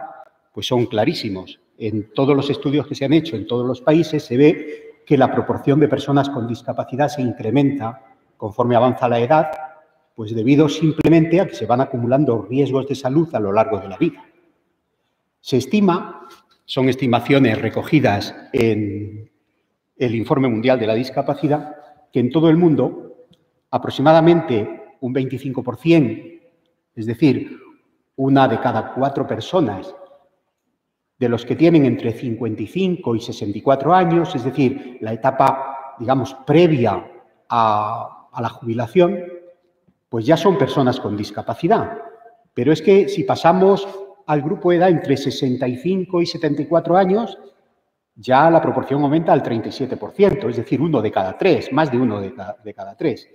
pues son clarísimos. En todos los estudios que se han hecho en todos los países se ve que la proporción de personas con discapacidad se incrementa conforme avanza la edad, pues debido simplemente a que se van acumulando riesgos de salud a lo largo de la vida. Se estima, son estimaciones recogidas en el Informe Mundial de la Discapacidad, que en todo el mundo aproximadamente un 25%, es decir, 1 de cada 4 personas de los que tienen entre 55 y 64 años, es decir, la etapa, digamos, previa a la jubilación, pues ya son personas con discapacidad. Pero es que si pasamos al grupo de edad entre 65 y 74 años, ya la proporción aumenta al 37%, es decir, 1 de cada 3, más de 1 de cada 3.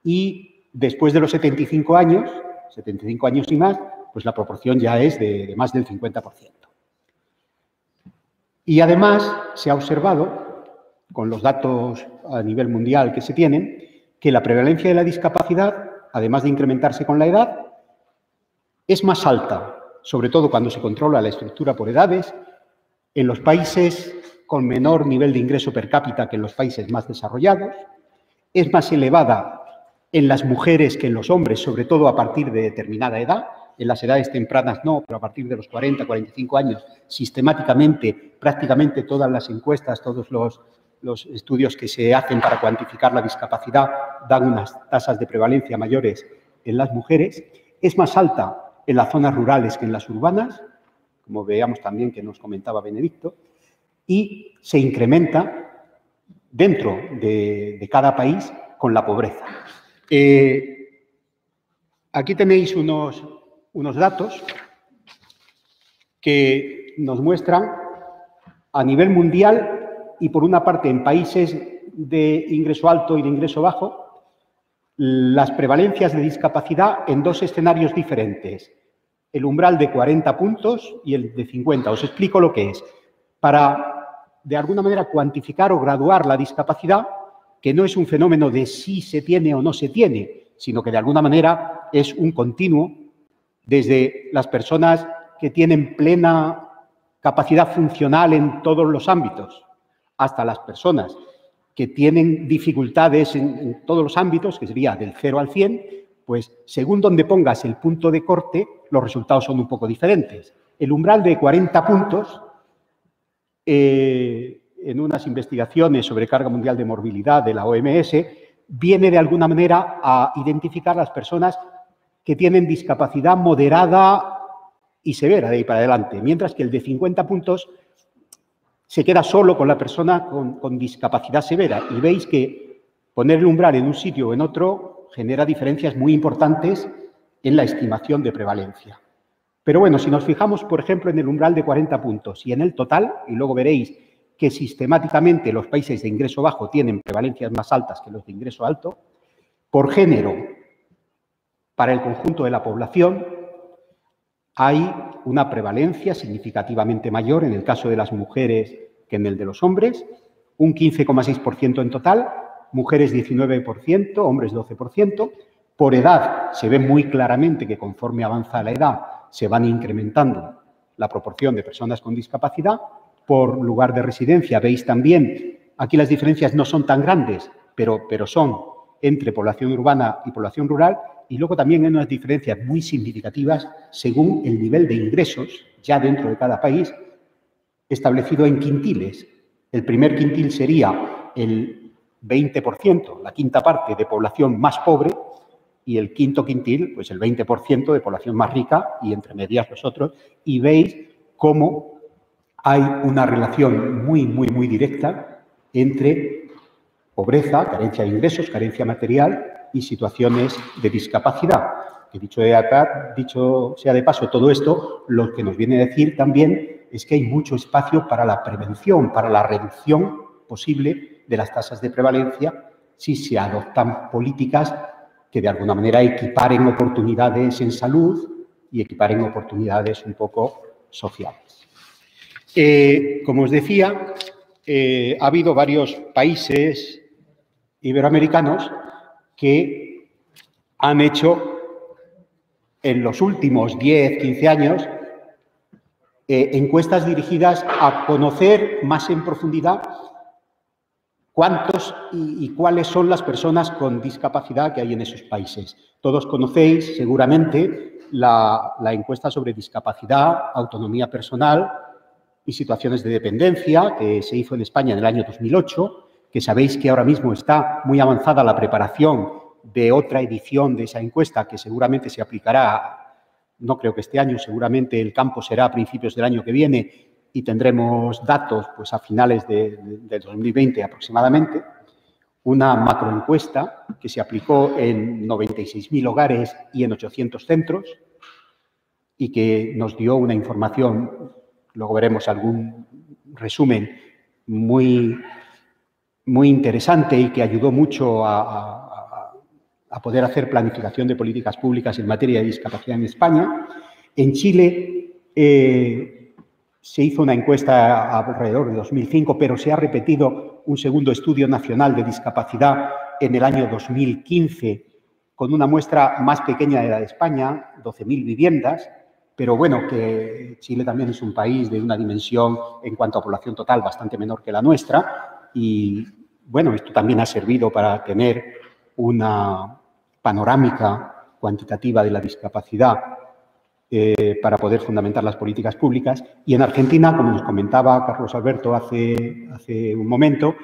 Y después de los 75 años y más, pues la proporción ya es de más del 50%. Y además se ha observado, con los datos a nivel mundial que se tienen, que la prevalencia de la discapacidad, además de incrementarse con la edad, es más alta, sobre todo cuando se controla la estructura por edades, en los países con menor nivel de ingreso per cápita que en los países más desarrollados, es más elevada en las mujeres que en los hombres, sobre todo a partir de determinada edad. En las edades tempranas no, pero a partir de los 40, 45 años, sistemáticamente, prácticamente todas las encuestas, todos los los estudios que se hacen para cuantificar la discapacidad dan unas tasas de prevalencia mayores en las mujeres. Es más alta en las zonas rurales que en las urbanas, como veíamos también que nos comentaba Benedicto, y se incrementa dentro de cada país con la pobreza. Aquí tenéis unos datos que nos muestran a nivel mundial y, por una parte, en países de ingreso alto y de ingreso bajo, las prevalencias de discapacidad en dos escenarios diferentes. El umbral de 40 puntos y el de 50. Os explico lo que es. Para, de alguna manera, cuantificar o graduar la discapacidad, que no es un fenómeno de si se tiene o no se tiene, sino que de alguna manera es un continuo desde las personas que tienen plena capacidad funcional en todos los ámbitos, hasta las personas que tienen dificultades en todos los ámbitos, que sería del 0 al 100, pues según donde pongas el punto de corte, los resultados son un poco diferentes. El umbral de 40 puntos, en unas investigaciones sobre carga mundial de morbilidad de la OMS, viene de alguna manera a identificar las personas que tienen discapacidad moderada y severa de ahí para adelante, mientras que el de 50 puntos se queda solo con la persona con discapacidad severa. Y veis que poner el umbral en un sitio o en otro genera diferencias muy importantes en la estimación de prevalencia. Pero bueno, si nos fijamos, por ejemplo, en el umbral de 40 puntos y en el total, y luego veréis que sistemáticamente los países de ingreso bajo tienen prevalencias más altas que los de ingreso alto, por género, para el conjunto de la población, hay una prevalencia significativamente mayor en el caso de las mujeres que en el de los hombres, un 15,6% en total, mujeres 19%, hombres 12%. Por edad se ve muy claramente que conforme avanza la edad se van incrementando la proporción de personas con discapacidad. Por lugar de residencia veis también, aquí las diferencias no son tan grandes, pero son entre población urbana y población rural. Y luego también hay unas diferencias muy significativas según el nivel de ingresos, ya dentro de cada país, establecido en quintiles. El primer quintil sería el 20%, la quinta parte de población más pobre, y el quinto quintil, pues el 20% de población más rica, y entre medias los otros. Y veis cómo hay una relación muy directa entre pobreza, carencia de ingresos, carencia material y situaciones de discapacidad. Que dicho sea de paso, todo esto lo que nos viene a decir también es que hay mucho espacio para la prevención, para la reducción posible de las tasas de prevalencia si se adoptan políticas que de alguna manera equiparen oportunidades en salud y equiparen oportunidades un poco sociales. Como os decía, ha habido varios países iberoamericanos que han hecho en los últimos 10, 15 años encuestas dirigidas a conocer más en profundidad cuántos y cuáles son las personas con discapacidad que hay en esos países. Todos conocéis seguramente la encuesta sobre discapacidad, autonomía personal y situaciones de dependencia que se hizo en España en el año 2008, que sabéis que ahora mismo está muy avanzada la preparación de otra edición de esa encuesta que seguramente se aplicará, no creo que este año, seguramente el campo será a principios del año que viene y tendremos datos pues, a finales de 2020 aproximadamente. Una macroencuesta que se aplicó en 96.000 hogares y en 800 centros y que nos dio una información, luego veremos algún resumen muy interesante y que ayudó mucho a poder hacer planificación de políticas públicas en materia de discapacidad en España. En Chile se hizo una encuesta alrededor de 2005, pero se ha repetido un segundo estudio nacional de discapacidad en el año 2015 con una muestra más pequeña de la de España, 12.000 viviendas, pero bueno, que Chile también es un país de una dimensión en cuanto a población total bastante menor que la nuestra y bueno, esto también ha servido para tener una panorámica cuantitativa de la discapacidad para poder fundamentar las políticas públicas. Y en Argentina, como nos comentaba Carlos Alberto hace un momento,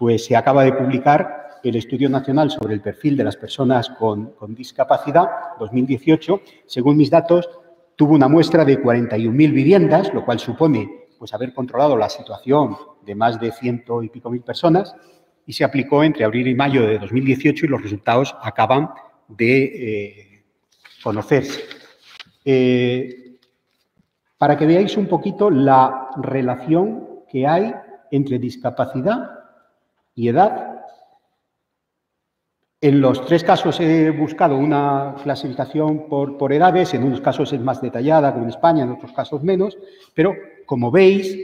pues se acaba de publicar el Estudio Nacional sobre el perfil de las personas con discapacidad 2018. Según mis datos, tuvo una muestra de 41.000 viviendas, lo cual supone pues haber controlado la situación de más de 100 y pico mil personas, y se aplicó entre abril y mayo de 2018 y los resultados acaban de conocerse. Para que veáis un poquito la relación que hay entre discapacidad y edad. En los 3 casos he buscado una clasificación por edades, en unos casos es más detallada, como en España, en otros casos menos, pero como veis,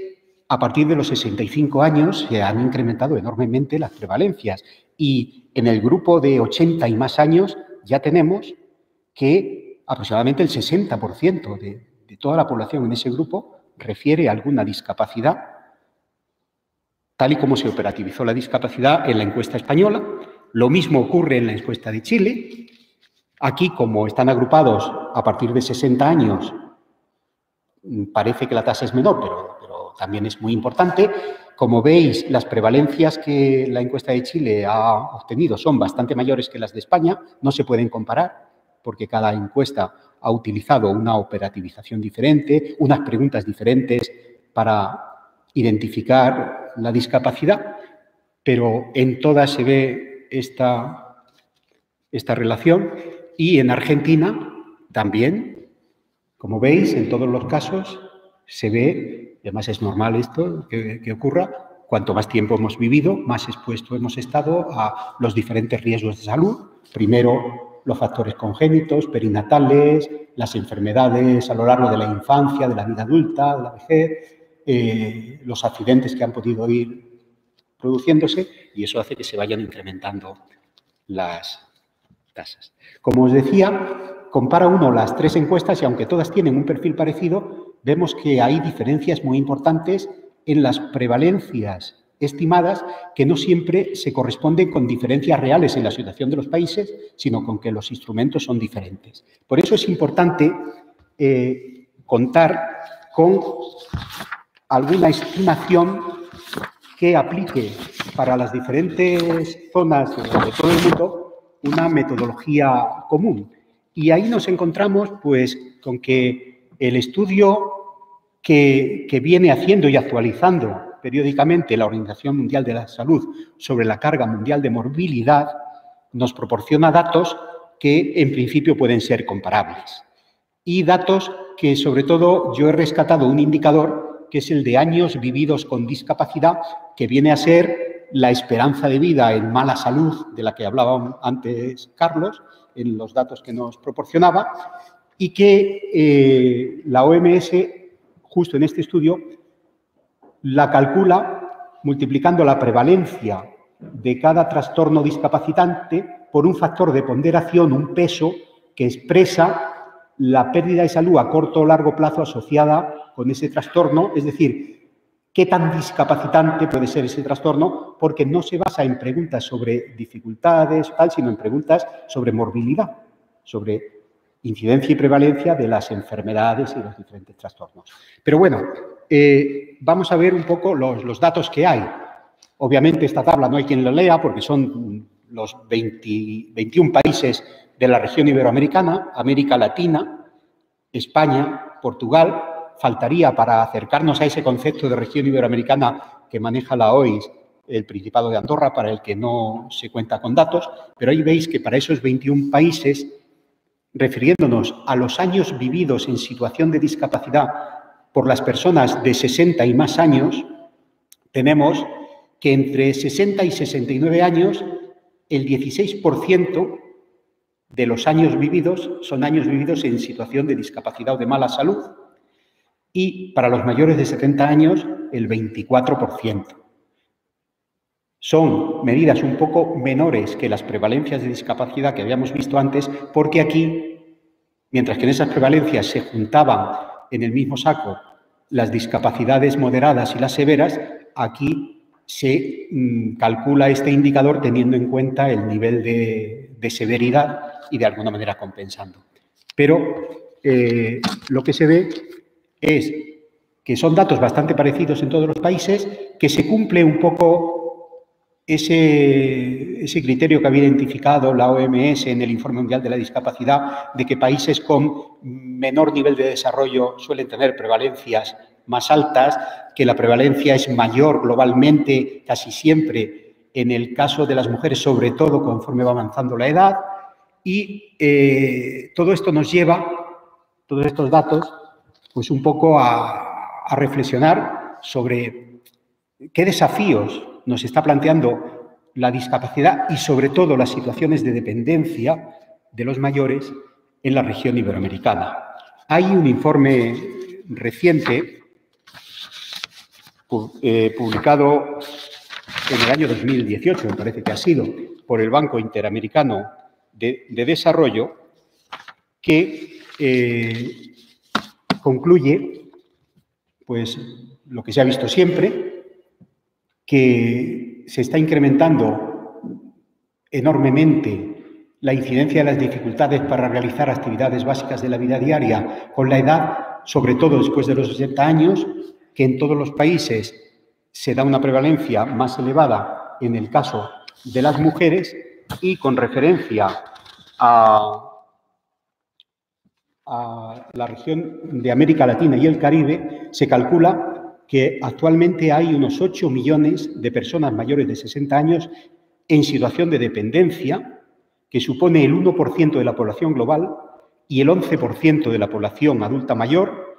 a partir de los 65 años se han incrementado enormemente las prevalencias y en el grupo de 80 y más años ya tenemos que aproximadamente el 60% de toda la población en ese grupo refiere a alguna discapacidad, tal y como se operativizó la discapacidad en la encuesta española. Lo mismo ocurre en la encuesta de Chile. Aquí, como están agrupados a partir de 60 años, parece que la tasa es menor, pero también es muy importante. Como veis, las prevalencias que la encuesta de Chile ha obtenido son bastante mayores que las de España. No se pueden comparar porque cada encuesta ha utilizado una operativización diferente, unas preguntas diferentes para identificar la discapacidad, pero en todas se ve esta relación. Y en Argentina también, como veis, en todos los casos se ve, y además es normal esto que ocurra, cuanto más tiempo hemos vivido, más expuesto hemos estado a los diferentes riesgos de salud. Primero, los factores congénitos, perinatales, las enfermedades a lo largo de la infancia, de la vida adulta, de la vejez, los accidentes que han podido ir produciéndose, y eso hace que se vayan incrementando las tasas. Como os decía, compara uno las 3 encuestas y aunque todas tienen un perfil parecido, vemos que hay diferencias muy importantes en las prevalencias estimadas que no siempre se corresponden con diferencias reales en la situación de los países, sino con que los instrumentos son diferentes. Por eso es importante contar con alguna estimación que aplique para las diferentes zonas de todo el mundo una metodología común. Y ahí nos encontramos pues, con que el estudio que viene haciendo y actualizando periódicamente la Organización Mundial de la Salud sobre la carga mundial de morbilidad nos proporciona datos que en principio pueden ser comparables. Y datos que sobre todo yo he rescatado un indicador que es el de años vividos con discapacidad, que viene a ser la esperanza de vida en mala salud de la que hablaba antes Carlos, en los datos que nos proporcionaba, y que la OMS, justo en este estudio, la calcula multiplicando la prevalencia de cada trastorno discapacitante por un factor de ponderación, un peso, que expresa la pérdida de salud a corto o largo plazo asociada con ese trastorno, es decir, qué tan discapacitante puede ser ese trastorno, porque no se basa en preguntas sobre dificultades, sino en preguntas sobre morbilidad, sobre incidencia y prevalencia de las enfermedades y los diferentes trastornos. Pero bueno, vamos a ver un poco los datos que hay. Obviamente esta tabla no hay quien la lea porque son los 21 países de la región iberoamericana, América Latina, España, Portugal. Faltaría para acercarnos a ese concepto de región iberoamericana que maneja la OIS el Principado de Andorra, para el que no se cuenta con datos, pero ahí veis que para esos 21 países, refiriéndonos a los años vividos en situación de discapacidad por las personas de 60 y más años, tenemos que entre 60 y 69 años, el 16% de los años vividos son años vividos en situación de discapacidad o de mala salud, y para los mayores de 70 años, el 24%. Son medidas un poco menores que las prevalencias de discapacidad que habíamos visto antes, porque aquí, mientras que en esas prevalencias se juntaban en el mismo saco las discapacidades moderadas y las severas, aquí se calcula este indicador teniendo en cuenta el nivel de severidad y de alguna manera compensando. Pero lo que se ve es que son datos bastante parecidos en todos los países, que se cumple un poco ese criterio que había identificado la OMS en el Informe Mundial de la Discapacidad, de que países con menor nivel de desarrollo suelen tener prevalencias más altas, que la prevalencia es mayor globalmente casi siempre en el caso de las mujeres, sobre todo conforme va avanzando la edad, y todo esto nos lleva, todos estos datos, pues un poco a reflexionar sobre qué desafíos nos está planteando la discapacidad y, sobre todo, las situaciones de dependencia de los mayores en la región iberoamericana. Hay un informe reciente publicado en el año 2018, me parece que ha sido, por el Banco Interamericano de Desarrollo, que concluye, pues, lo que se ha visto siempre, que se está incrementando enormemente la incidencia de las dificultades para realizar actividades básicas de la vida diaria con la edad, sobre todo después de los 60 años, que en todos los países se da una prevalencia más elevada en el caso de las mujeres, y con referencia a la región de América Latina y el Caribe, se calcula que actualmente hay unos 8 millones de personas mayores de 60 años en situación de dependencia, que supone el 1% de la población global y el 11% de la población adulta mayor,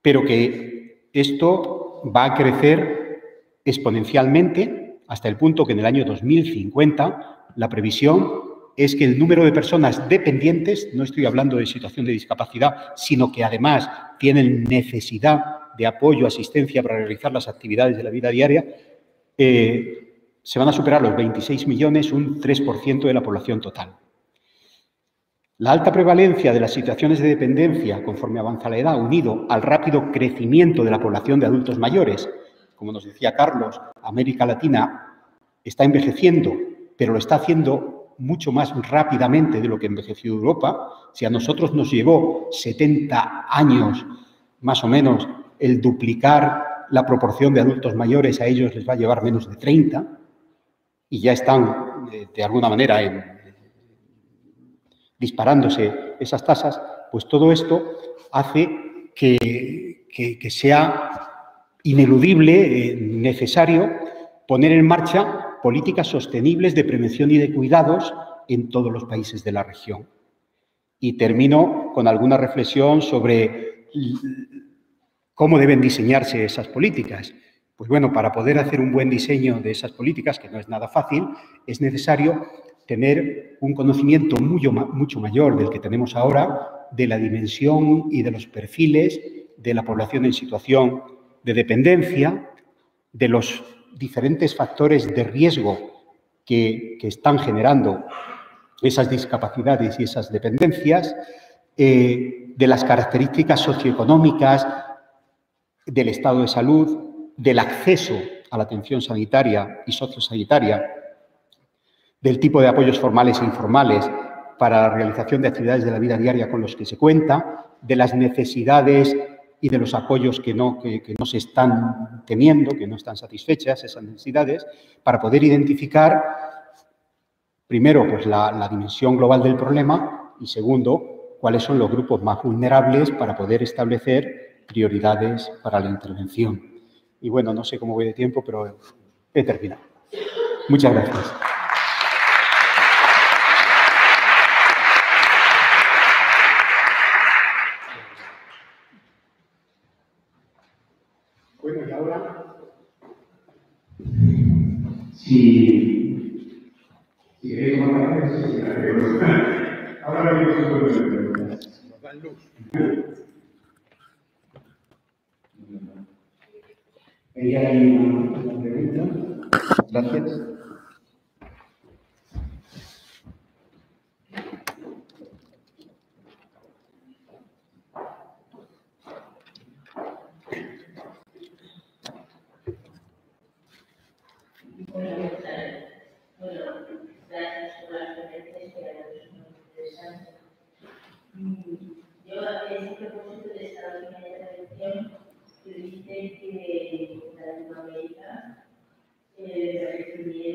pero que esto va a crecer exponencialmente hasta el punto que en el año 2050 la previsión es que el número de personas dependientes, no estoy hablando de situación de discapacidad, sino que además tienen necesidad de apoyo, asistencia para realizar las actividades de la vida diaria, se van a superar los 26 millones, un 3% de la población total. La alta prevalencia de las situaciones de dependencia conforme avanza la edad, unido al rápido crecimiento de la población de adultos mayores, como nos decía Carlos, América Latina está envejeciendo, pero lo está haciendo mucho más rápidamente de lo que envejeció Europa. Si a nosotros nos llevó 70 años, más o menos, el duplicar la proporción de adultos mayores, a ellos les va a llevar menos de 30, y ya están, de alguna manera, disparándose esas tasas, pues todo esto hace que sea ineludible, necesario, poner en marcha políticas sostenibles de prevención y de cuidados en todos los países de la región. Y termino con alguna reflexión sobre cómo deben diseñarse esas políticas. Pues bueno, para poder hacer un buen diseño de esas políticas, que no es nada fácil, es necesario tener un conocimiento mucho mayor del que tenemos ahora de la dimensión y de los perfiles de la población en situación de dependencia, de los diferentes factores de riesgo que están generando esas discapacidades y esas dependencias, de las características socioeconómicas, del estado de salud, del acceso a la atención sanitaria y sociosanitaria, del tipo de apoyos formales e informales para la realización de actividades de la vida diaria con los que se cuenta, de las necesidades y de los apoyos que no se están teniendo, que no están satisfechas esas necesidades, para poder identificar, primero, pues la dimensión global del problema y, segundo, cuáles son los grupos más vulnerables para poder establecer prioridades para la intervención. Y bueno, no sé cómo voy de tiempo, pero he terminado. Muchas gracias. Bueno, y ahora, si queréis tomar la sí, ahora venimos un poco de preguntas. Nos dan luz. Ahí hay una pregunta. Gracias. Yo en este propósito de esta última intervención que dice que en Latinoamérica el envejecimiento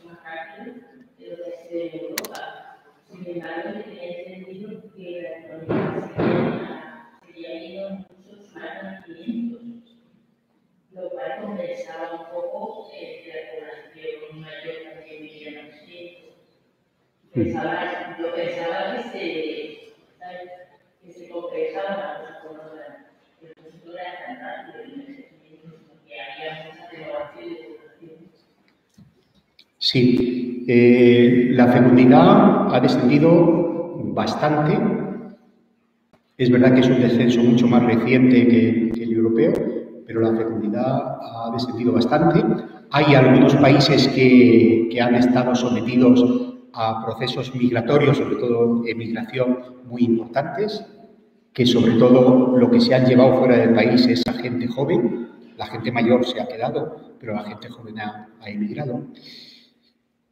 más rápido de lo que ha sido en Europa. Sin embargo, me tenía entendido que la economía sería ido muchos más de 500, lo cual compensaba un poco que la población mayor también viviera más tiempo. Yo pensaba que se compensaba una cosa, que no era tan rápido el envejecimiento, sino que había mucha renovación de población. Sí, la fecundidad ha descendido bastante. Es verdad que es un descenso mucho más reciente que el europeo, pero la fecundidad ha descendido bastante. Hay algunos países que han estado sometidos a procesos migratorios, sobre todo emigración, muy importantes, que sobre todo lo que se han llevado fuera del país es a gente joven. La gente mayor se ha quedado, pero la gente joven ha emigrado.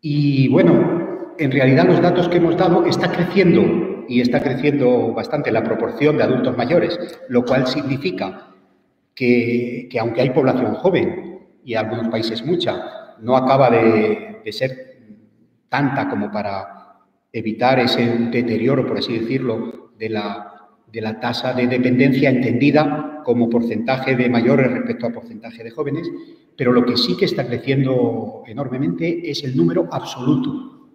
Y bueno, en realidad los datos que hemos dado está creciendo y está creciendo bastante la proporción de adultos mayores, lo cual significa que aunque hay población joven y en algunos países mucha, no acaba de ser tanta como para evitar ese deterioro, por así decirlo, de la tasa de dependencia entendida como porcentaje de mayores respecto a porcentaje de jóvenes, pero lo que sí que está creciendo enormemente es el número absoluto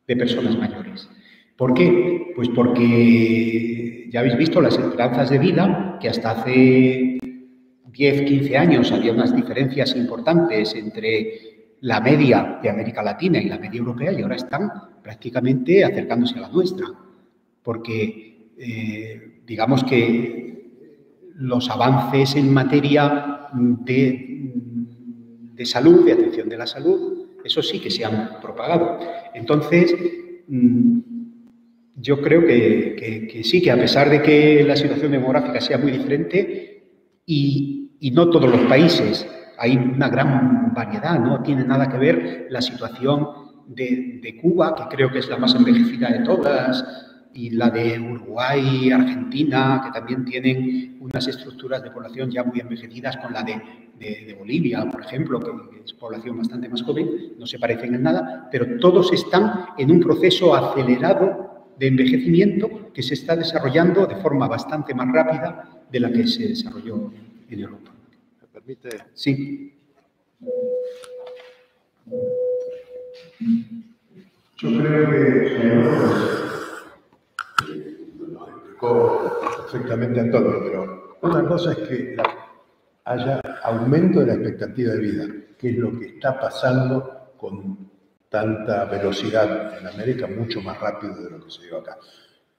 de personas mayores. ¿Por qué? Pues porque ya habéis visto las esperanzas de vida, que hasta hace 10, 15 años había unas diferencias importantes entre la media de América Latina y la media europea, y ahora están prácticamente acercándose a la nuestra, porque digamos que los avances en materia de salud, de atención de la salud, eso sí que se han propagado. Entonces, yo creo que sí, que a pesar de que la situación demográfica sea muy diferente y no todos los países, hay una gran variedad, no tiene nada que ver la situación de Cuba, que creo que es la más envejecida de todas, y la de Uruguay y Argentina, que también tienen unas estructuras de población ya muy envejecidas, con la de Bolivia, por ejemplo, que es población bastante más joven, no se parecen en nada, pero todos están en un proceso acelerado de envejecimiento que se está desarrollando de forma bastante más rápida de la que se desarrolló en Europa. ¿Me permite? Sí. Yo creo que lo explicó perfectamente Antonio, pero una cosa es que haya aumento de la expectativa de vida, que es lo que está pasando con tanta velocidad en América, mucho más rápido de lo que se dio acá.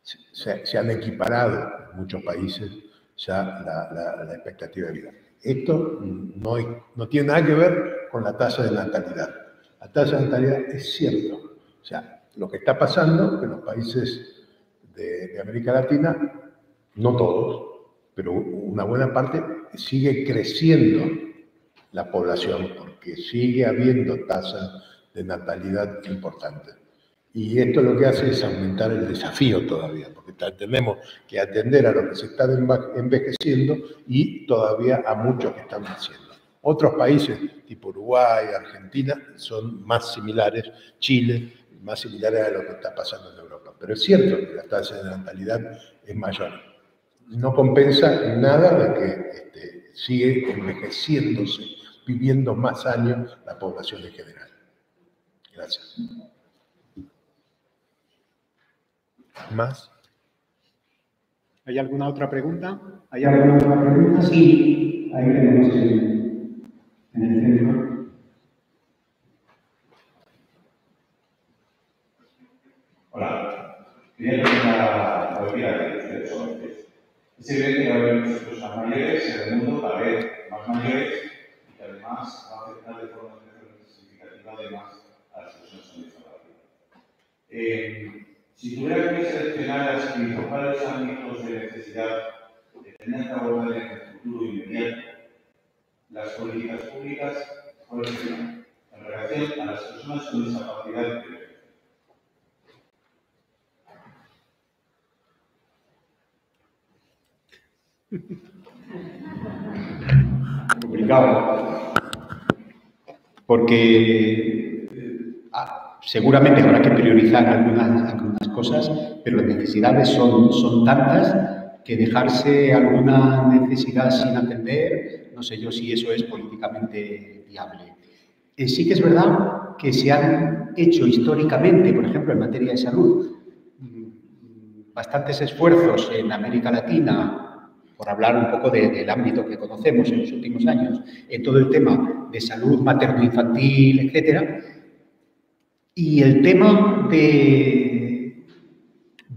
Se han equiparado en muchos países ya la expectativa de vida. Esto no tiene nada que ver con la tasa de natalidad. La tasa de natalidad es cierto. O sea, lo que está pasando es que los países de América Latina, no todos, pero una buena parte, sigue creciendo la población porque sigue habiendo tasas de natalidad importantes. Y esto lo que hace es aumentar el desafío todavía, porque tenemos que atender a lo que se está envejeciendo y todavía a muchos que están naciendo. Otros países, tipo Uruguay, Argentina, son más similares, Chile, más similares a lo que está pasando en Europa. Pero es cierto que la tasa de natalidad es mayor. No compensa nada de que sigue envejeciéndose, viviendo más años la población en general. Gracias. ¿Más? ¿Hay alguna otra pregunta? ¿Hay alguna otra pregunta? Sí, ahí tenemos en el centro. Hola. Quería preguntar a cualquiera de ustedes sobre es evidente que va a haber muchas personas mayores en el mundo, cada vez más mayores, y que además va a afectar de forma significativa además a las personas con discapacidad. Si tuviera que seleccionar los principales ámbitos de necesidad de tener que abordar en el futuro inmediato, las políticas públicas, ¿cuáles serían? En relación a las personas con discapacidad. Complicado. Porque seguramente habrá que priorizar algunas cosas, pero las necesidades son tantas que dejarse alguna necesidad sin atender, no sé yo si eso es políticamente viable. Sí que es verdad que se han hecho históricamente, por ejemplo, en materia de salud, bastantes esfuerzos en América Latina, por hablar un poco del ámbito que conocemos en los últimos años, en todo el tema de salud materno-infantil, etcétera. Y el tema de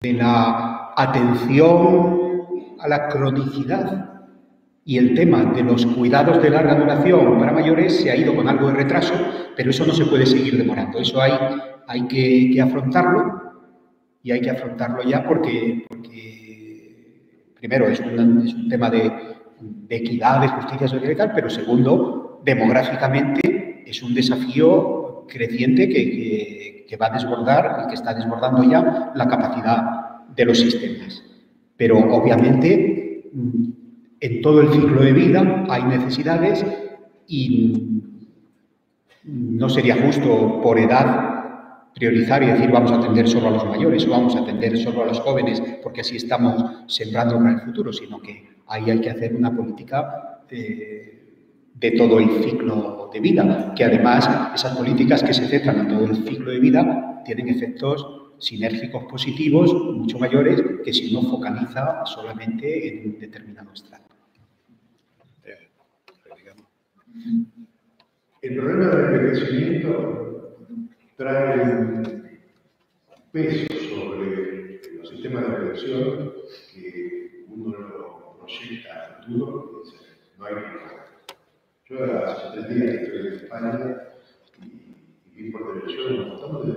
la atención a la cronicidad y el tema de los cuidados de larga duración para mayores se ha ido con algo de retraso, pero eso no se puede seguir demorando. Eso hay que afrontarlo, y hay que afrontarlo ya porque primero, es un tema de equidad, de justicia social y tal, pero segundo, demográficamente es un desafío creciente que va a desbordar y que está desbordando ya la capacidad de los sistemas. Pero obviamente en todo el ciclo de vida hay necesidades y no sería justo por edad priorizar y decir vamos a atender solo a los mayores o vamos a atender solo a los jóvenes porque así estamos sembrando para el futuro, sino que ahí hay que hacer una política de todo el ciclo de vida, que además esas políticas que se centran en todo el ciclo de vida tienen efectos sinérgicos positivos mucho mayores que si uno focaliza solamente en un determinado estrato. El problema del envejecimiento trae un peso sobre los sistemas de prevención que uno lo proyecta a futuro y dice, no hay problema. Yo hace 3 días que estoy en España y vi por televisión un montón de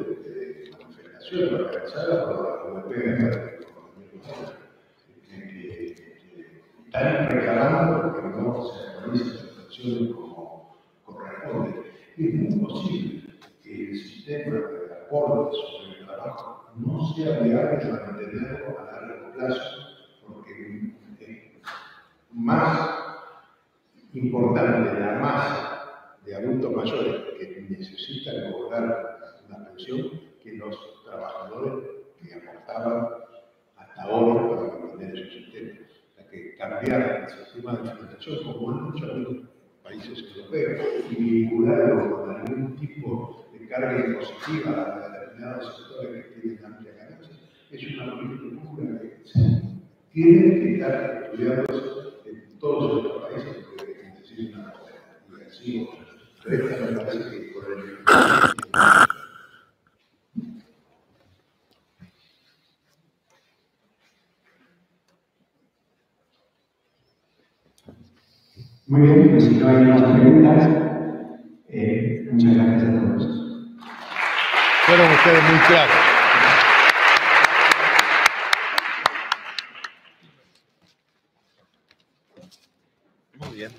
manifestaciones organizadas por la UEP que están reclamando que no se realicen las prestaciones como corresponde. Es muy posible que el sistema de aporte sobre el trabajo no sea viable para mantenerlo a largo plazo, porque es más importante la masa de adultos mayores que necesitan cobrar una pensión que los trabajadores que aportaban hasta ahora para mantener su sistema. O sea, que cambiar el sistema de financiación, como en muchos países europeos, y vincularlo con algún tipo de carga impositiva a determinados sectores que tienen amplia ganancia, es una política pública que tiene que estar estudiando en todos estos países porque necesitan una política. Y así, esta me parece que por el Muy bien, pues si no hay más preguntas, muchas gracias a todos. fueron ustedes muy claros. Muy bien.